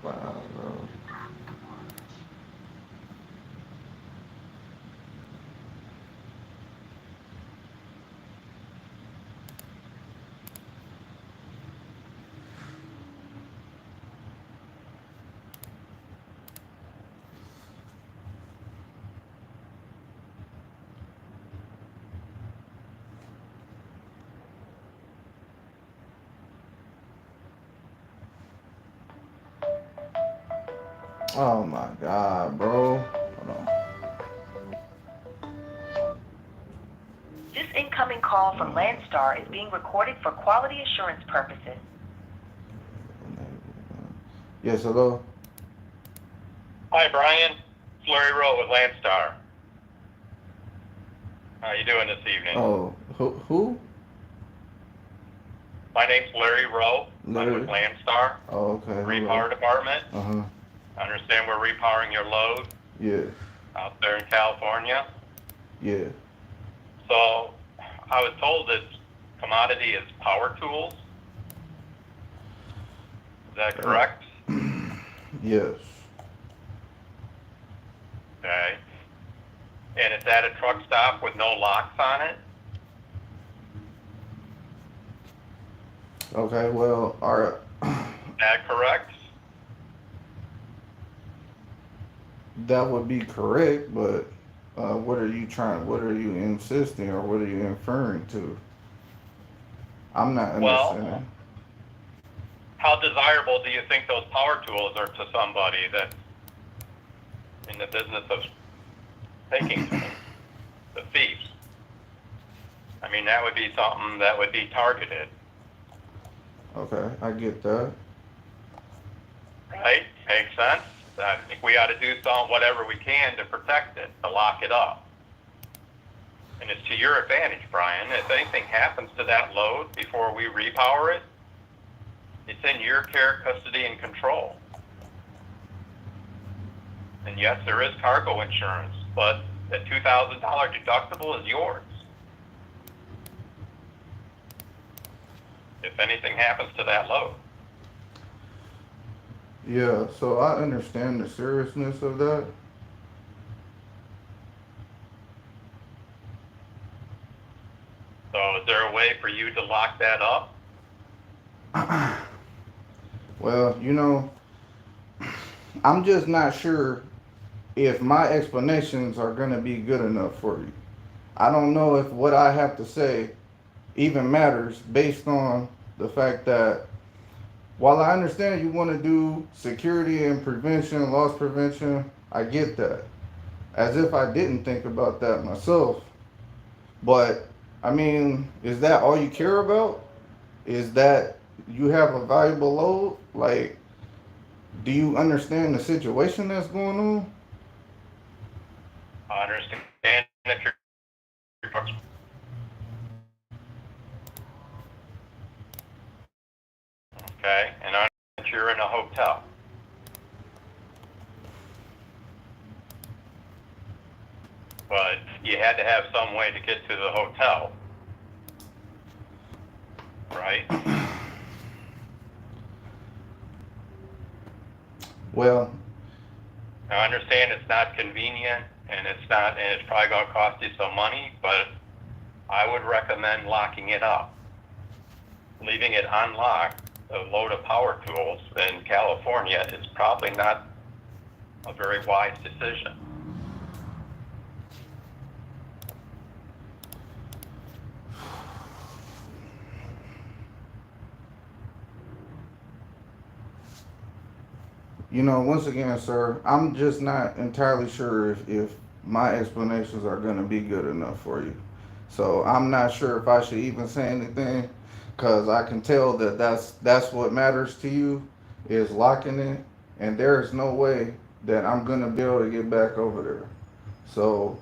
Wow, bro. Oh my god, bro. Hold on. This incoming call from Landstar is being recorded for quality assurance purposes. Yes, hello? Hi, Brian. It's Larry Rowe with Landstar. How you doing this evening? Oh, who? My name's Larry Rowe. Larry? I'm with Landstar. Oh, okay. Repower department. Uh-huh. I understand we're repowering your load Yeah. out there in California. Yeah. So I was told that commodity is power tools. Is that correct? Yes. Okay. And it's at a truck stop with no locks on it? Okay, well, alright. Is that correct? That would be correct, but what are you insisting or what are you inferring to? I'm not understanding. Well, how desirable do you think those power tools are to somebody that's in the business of taking the thieves? I mean, that would be something that would be targeted. Okay, I get that. Right? Makes sense? I think we ought to do whatever we can to protect it, to lock it up. And it's to your advantage, Brian. If anything happens to that load before we repower it, it's in your care, custody, and control. And yes, there is cargo insurance, but the $2,000 deductible is yours. If anything happens to that load. Yeah, so I understand the seriousness of that. So is there a way for you to lock that up? Well, you know, I'm just not sure if my explanations are going to be good enough for you. I don't know if what I have to say even matters based on the fact that while I understand you want to do security and prevention, loss prevention, I get that. As if I didn't think about that myself. But, I mean, is that all you care about? Is that you have a valuable load? Like, do you understand the situation that's going on? I understand that you're okay, and I know that you're in a hotel. But you had to have some way to get to the hotel, right? Well, I understand it's not convenient and it's probably going to cost you some money, but I would recommend locking it up. Leaving it unlocked, a load of power tools in California is probably not a very wise decision. You know, once again, sir, I'm just not entirely sure if my explanations are going to be good enough for you. So I'm not sure if I should even say anything, because I can tell that that's what matters to you, is locking it, and there's no way that I'm going to be able to get back over there. So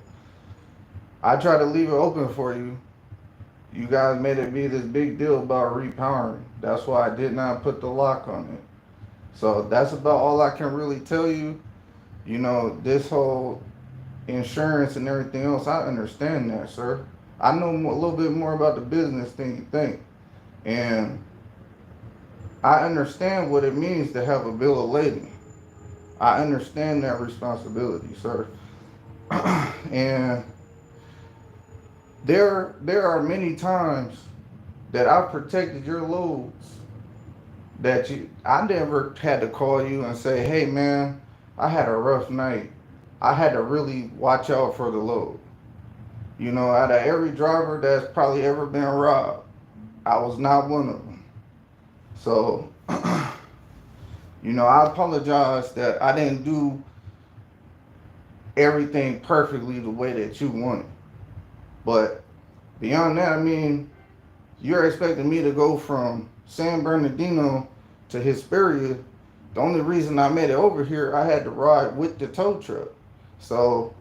I try to leave it open for you. You guys made it be this big deal about repowering. That's why I did not put the lock on it. So that's about all I can really tell you. You know, this whole insurance and everything else, I understand that, sir. I know a little bit more about the business than you think. And I understand what it means to have a bill of lading. I understand that responsibility, sir. And there are many times that I've protected your loads that I never had to call you and say, hey man, I had a rough night. I had to really watch out for the load. You know, out of every driver that's probably ever been robbed, I was not one of them. So, you know, I apologize that I didn't do everything perfectly the way that you wanted. But beyond that, I mean, you're expecting me to go from San Bernardino to Hesperia. The only reason I made it over here, I had to ride with the tow truck. So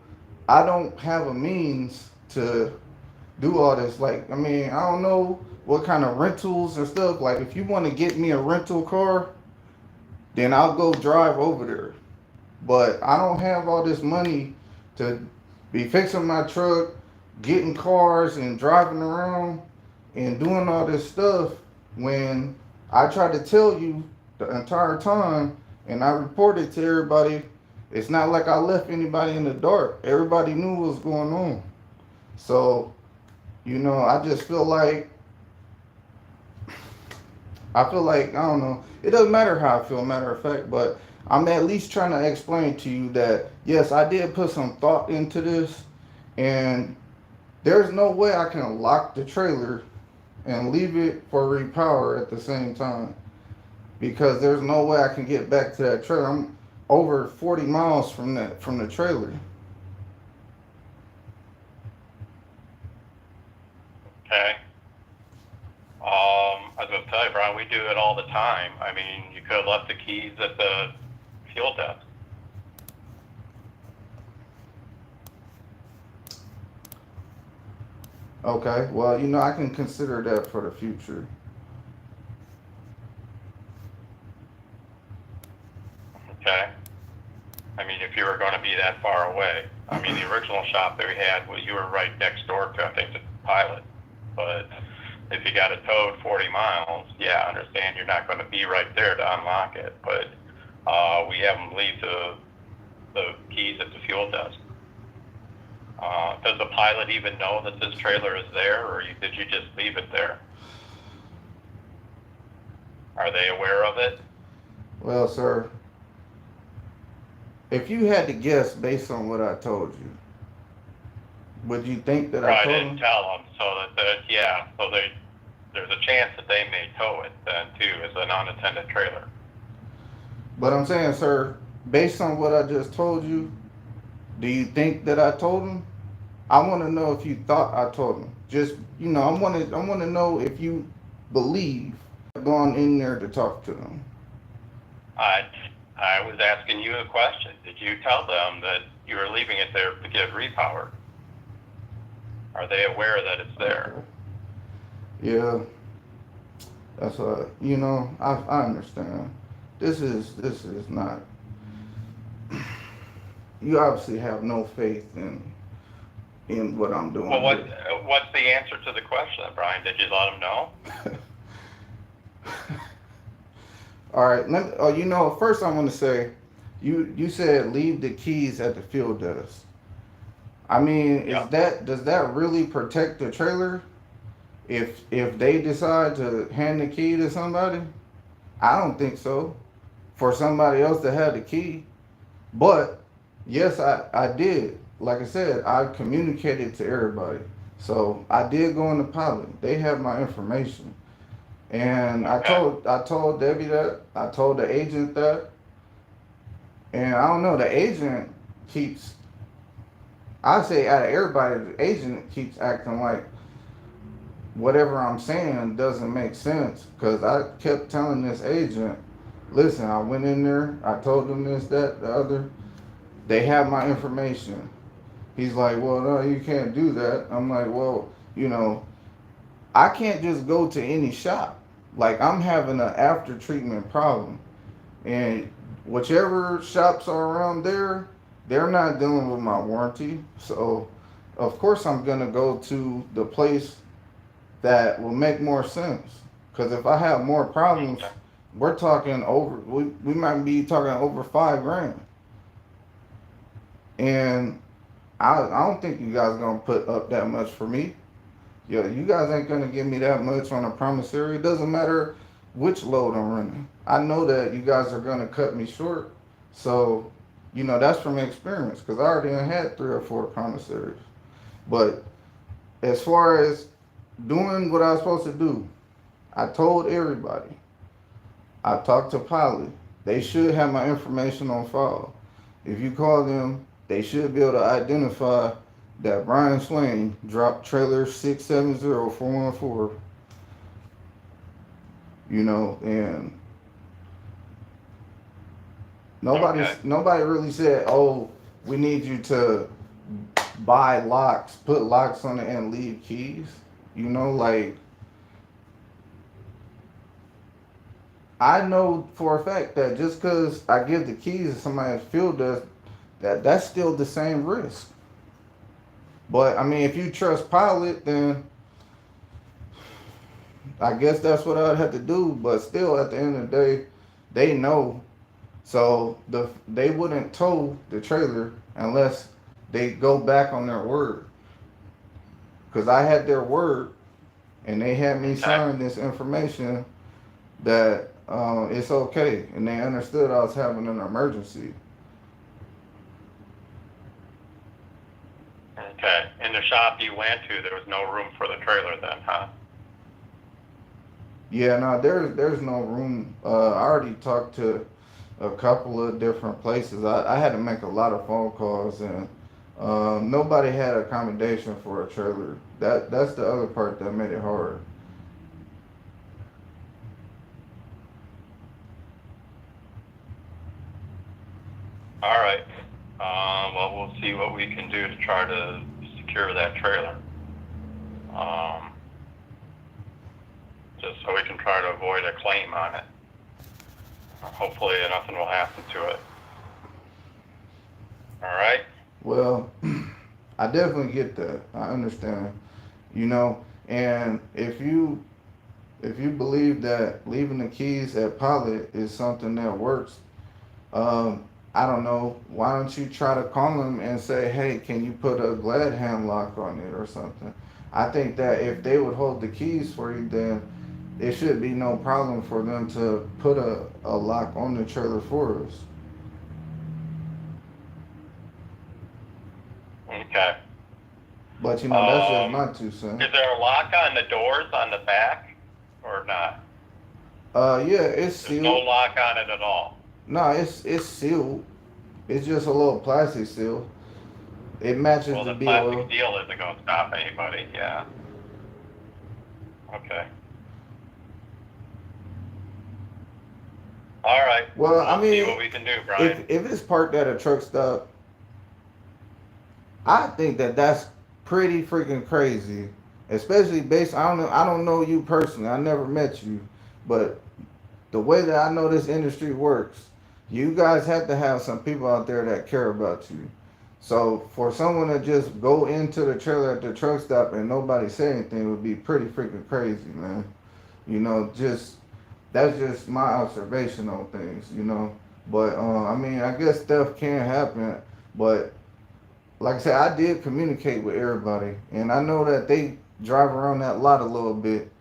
I don't have a means to do all this. Like, I mean, I don't know what kind of rentals and stuff. Like, if you want to get me a rental car, then I'll go drive over there. But I don't have all this money to be fixing my truck, getting cars and driving around and doing all this stuff when I tried to tell you the entire time and I reported to everybody. It's not like I left anybody in the dark. Everybody knew what was going on. So, you know, I just feel like, I don't know. It doesn't matter how I feel, matter of fact, but I'm at least trying to explain to you that, yes, I did put some thought into this, and there's no way I can lock the trailer and leave it for repower at the same time, because there's no way I can get back to that trailer. I'm over 40 miles from the trailer. Okay. I was going to tell like, Brian, we do it all the time. I mean, you could have left the keys at the fuel desk. Okay, well, you know, I can consider that for the future. Okay? I mean, if you were going to be that far away. I mean, the original shop that we had, well, you were right next door to, I think, the Pilot. But if you got it towed 40 miles, yeah, I understand you're not going to be right there to unlock it. But we have them leave the keys at the fuel desk. Does the Pilot even know that this trailer is there, or did you just leave it there? Are they aware of it? Well, sir, if you had to guess based on what I told you, would you think that I I told didn't them? tell them, so there's a chance that they may tow it then too as an unattended trailer. But I'm saying, sir, based on what I just told you, do you think that I told them? I want to know if you thought I told them. Just, you know, I want to know if you believe I've gone in there to talk to them. I was asking you a question. Did you tell them that you were leaving it there to get repowered? Are they aware that it's there? Yeah, that's you know, I understand. This is not. You obviously have no faith in what I'm doing. Well, what's the answer to the question, Brian? Did you let them know? All right. You know, first I want to say, you said leave the keys at the field desk. I mean, does that really protect the trailer? If they decide to hand the key to somebody, I don't think so. For somebody else to have the key, but yes, I did. Like I said, I communicated to everybody. So I did go in the Pilot. They have my information. And I told Debbie that. I told the agent that. And I don't know, the agent keeps, I say out of everybody, the agent keeps acting like whatever I'm saying doesn't make sense. Because I kept telling this agent, listen, I went in there, I told them this, that, the other. They have my information. He's like, well, no, you can't do that. I'm like, well, you know, I can't just go to any shop. Like, I'm having an after treatment problem. And whichever shops are around there, they're not dealing with my warranty. So, of course, I'm going to go to the place that will make more sense. Because if I have more problems, we're talking over, we might be talking over $5,000. And I don't think you guys are going to put up that much for me. Yeah, you guys ain't going to give me that much on a promissory. It doesn't matter which load I'm running. I know that you guys are going to cut me short. So, you know, that's from experience because I already had 3 or 4 commissaries. But as far as doing what I was supposed to do, I told everybody. I talked to Pilot. They should have my information on file. If you call them, they should be able to identify that Brian Swain dropped trailer 670414. You know, and nobody really said, oh, we need you to buy locks, put locks on it and leave keys. You know, like, I know for a fact that just because I give the keys to somebody at field desk, that's still the same risk. But I mean, if you trust Pilot, then I guess that's what I'd have to do. But still, at the end of the day, they know. So they wouldn't tow the trailer unless they go back on their word. Because I had their word, and they had me sign this information that it's okay, and they understood I was having an emergency. Okay. In the shop you went to, there was no room for the trailer then, huh? Yeah, no, there's no room. I already talked to a couple of different places. I had to make a lot of phone calls, and nobody had accommodation for a trailer. That's the other part that made it hard. All right. Well, we'll see what we can do to try to secure that trailer. Just so we can try to avoid a claim on it. Hopefully nothing will happen to it. All right? Well, I definitely get that. I understand. You know, and if you believe that leaving the keys at Pilot is something that works, I don't know, why don't you try to call them and say, hey, can you put a glad hand lock on it or something? I think that if they would hold the keys for you, then it should be no problem for them to put a lock on the trailer for us. Okay. But you know, that's just my 2 cents. Is there a lock on the doors on the back or not? Yeah, it's There's sealed. no lock on it at all. No, it's sealed. It's just a little plastic seal. It matches Well, the the plastic BOL. seal isn't going to stop anybody. Yeah. Okay. All right. Well, I We'll see mean, what we can do, Brian. if it's parked at a truck stop, I think that that's pretty freaking crazy. Especially based, I don't know you personally. I never met you, but the way that I know this industry works, you guys have to have some people out there that care about you. So for someone to just go into the trailer at the truck stop and nobody say anything would be pretty freaking crazy, man. You know, that's just my observation on things, you know. But I mean, I guess stuff can happen, but like I said, I did communicate with everybody, and I know that they drive around that lot a little bit.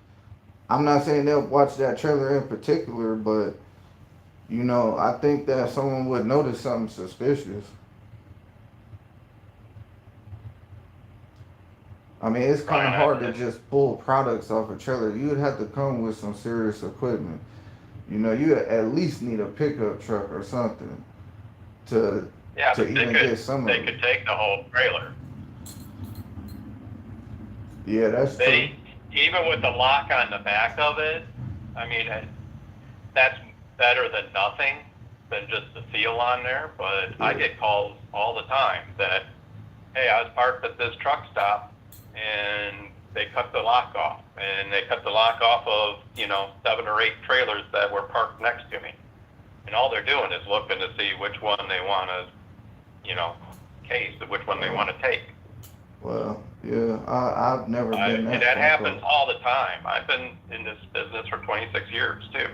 I'm not saying they'll watch that trailer in particular, but you know, I think that someone would notice something suspicious. I mean, it's kind of hard to just pull products off a trailer. You would have to come with some serious equipment. You know, you at least need a pickup truck or something to but even get some of they it. could take the whole trailer. Yeah, that's true. Even with the lock on the back of it, I mean, that's better than nothing than just the seal on there. But I get calls all the time that, hey, I was parked at this truck stop and they cut the lock off. And they cut the lock off of, 7 or 8 trailers that were parked next to me. And all they're doing is looking to see which one they want to, case, which one they want to take. Well, yeah, I've never been And that happens all the time. I've been in this business for 26 years, too.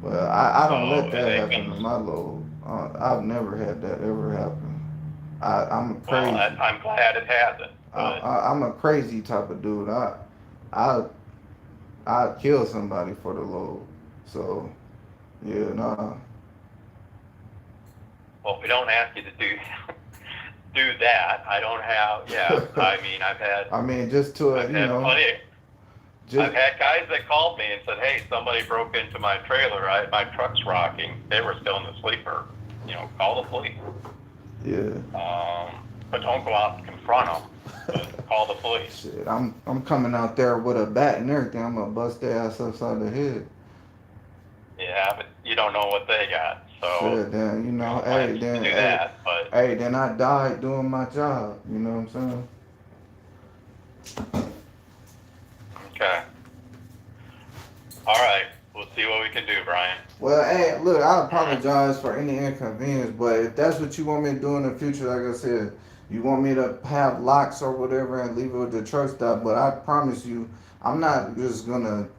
Well, I don't let that happen to my load. I've never had that ever happen. I'm crazy. Well, I'm glad it hasn't. I'm a crazy type of dude. I'd kill somebody for the load. So, yeah, nah. Well, we don't ask you to do that. I don't have. Yeah, I mean, I've had. I mean, just to I've had guys that called me and said, "Hey, somebody broke into my trailer. My truck's rocking." They were still in the sleeper. Call the police. Yeah. But don't go out and confront them. But call the police. Shit, I'm coming out there with a bat and everything. I'm gonna bust their ass upside the head. Yeah, but you don't know what they got. So. Shit, then then I died doing my job. You know what I'm saying? Okay. All right. We'll see what we can do, Brian. Well, hey, look, I apologize for any inconvenience, but if that's what you want me to do in the future, like I said, you want me to have locks or whatever and leave it with the truck stop, but I promise you, I'm not just gonna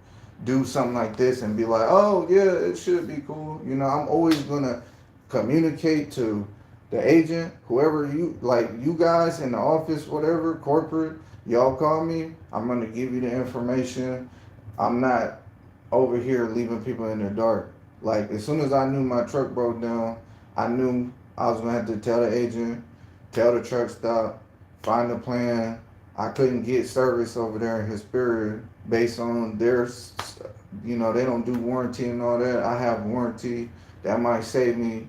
do something like this and be like, oh yeah, it should be cool. I'm always gonna communicate to the agent, whoever you guys in the office, whatever, corporate, y'all call me, I'm gonna give you the information. I'm not over here leaving people in the dark. Like, as soon as I knew my truck broke down, I knew I was gonna have to tell the agent, tell the truck stop, find a plan. I couldn't get service over there in Hesperia based on their, they don't do warranty and all that. I have warranty. That might save me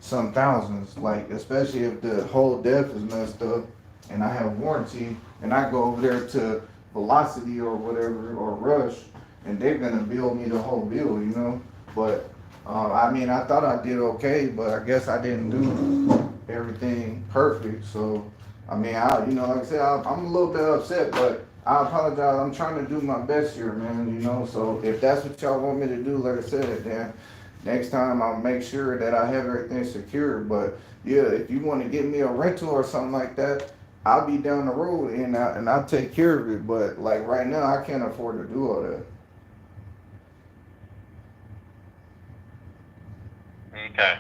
some thousands, like, especially if the whole depth is messed up and I have warranty and I go over there to Velocity or whatever, or Rush, and they're gonna bill me the whole bill, But I mean, I thought I did okay, but I guess I didn't do everything perfect. So, I mean, like I said, I'm a little bit upset, but I apologize. I'm trying to do my best here, man. So if that's what y'all want me to do, like I said, then next time I'll make sure that I have everything secured. But yeah, if you want to get me a rental or something like that, I'll be down the road and I'll take care of it. But like right now, I can't afford to do all that. Okay.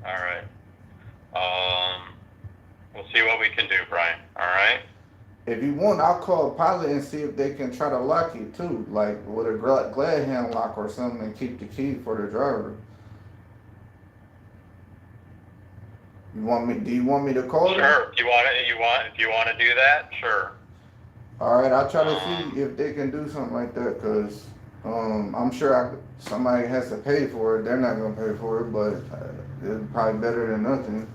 All right. We'll see what we can do, Brian. All right. If you want, I'll call a pilot and see if they can try to lock it too, like with a glad hand lock or something, and keep the key for the driver. Do you want me to call them? Sure. If you want to do that, sure. All right, I'll try to see if they can do something like that, cause I'm sure somebody has to pay for it. They're not gonna pay for it, but it's probably better than nothing.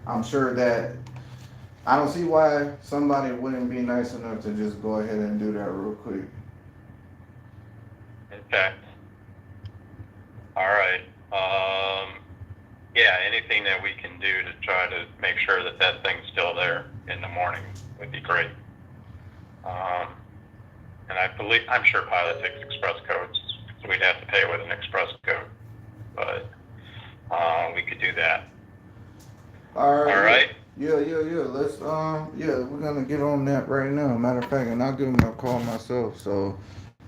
I'm sure that I don't see why somebody wouldn't be nice enough to just go ahead and do that real quick. Okay. All right. Yeah, anything that we can do to try to make sure that that thing's still there in the morning would be great. And I'm sure Pilot takes express codes, so we'd have to pay with an express code, but we could do that. All right. All right. Yeah. Let's we're gonna get on that right now. Matter of fact, and I'll give them a call myself. So,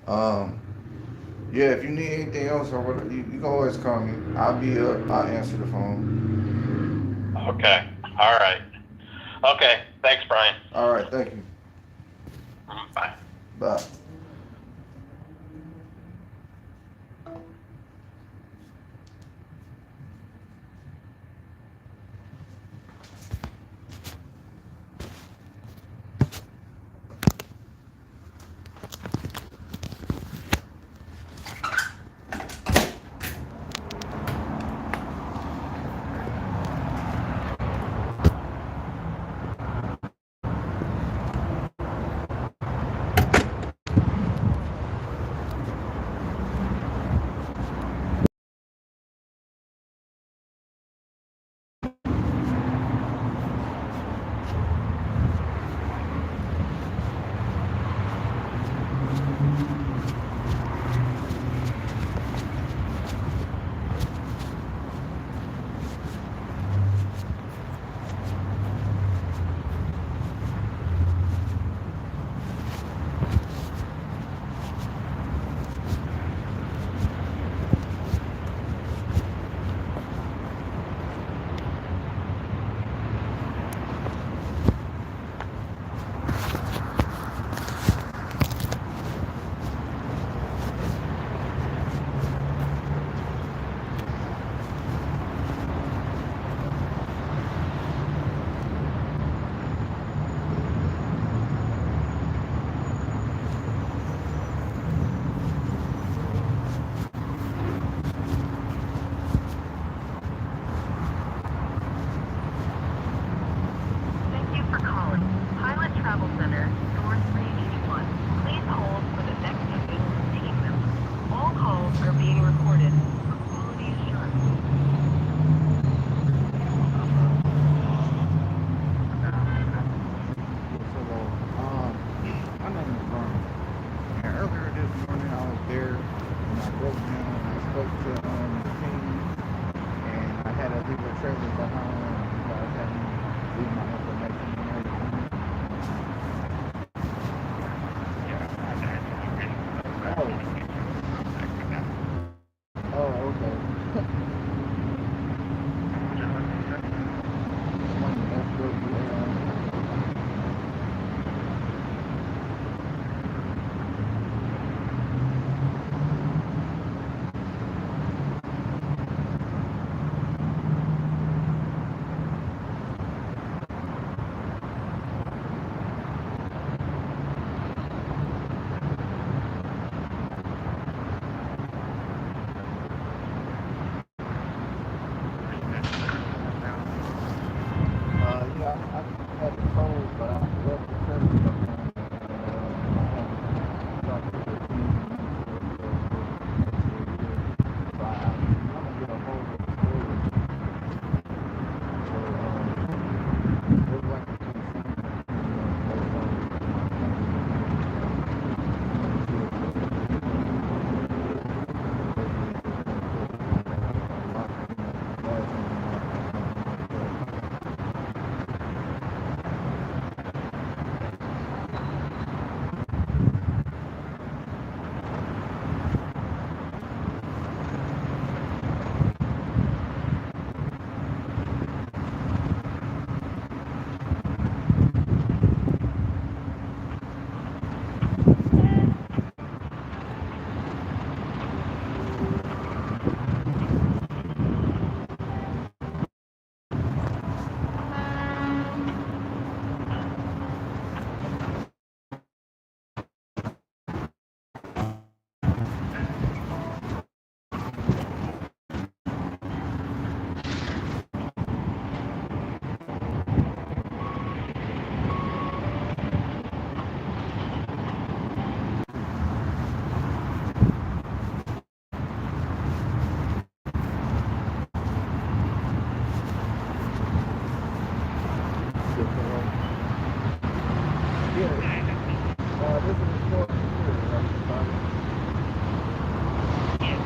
yeah, if you need anything else or whatever, you can always call me. I'll be up. I'll answer the phone. Okay. All right. Okay. Thanks, Brian. All right. Thank you. Bye. Bye.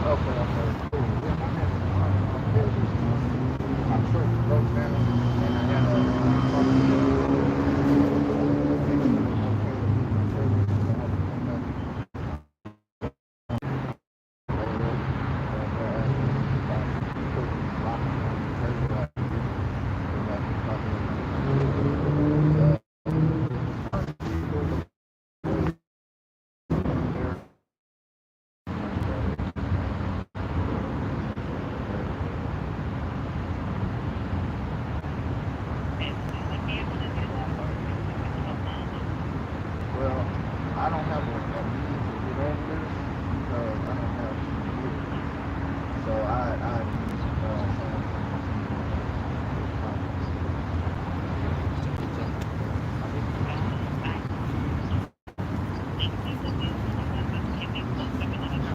Okay, cool.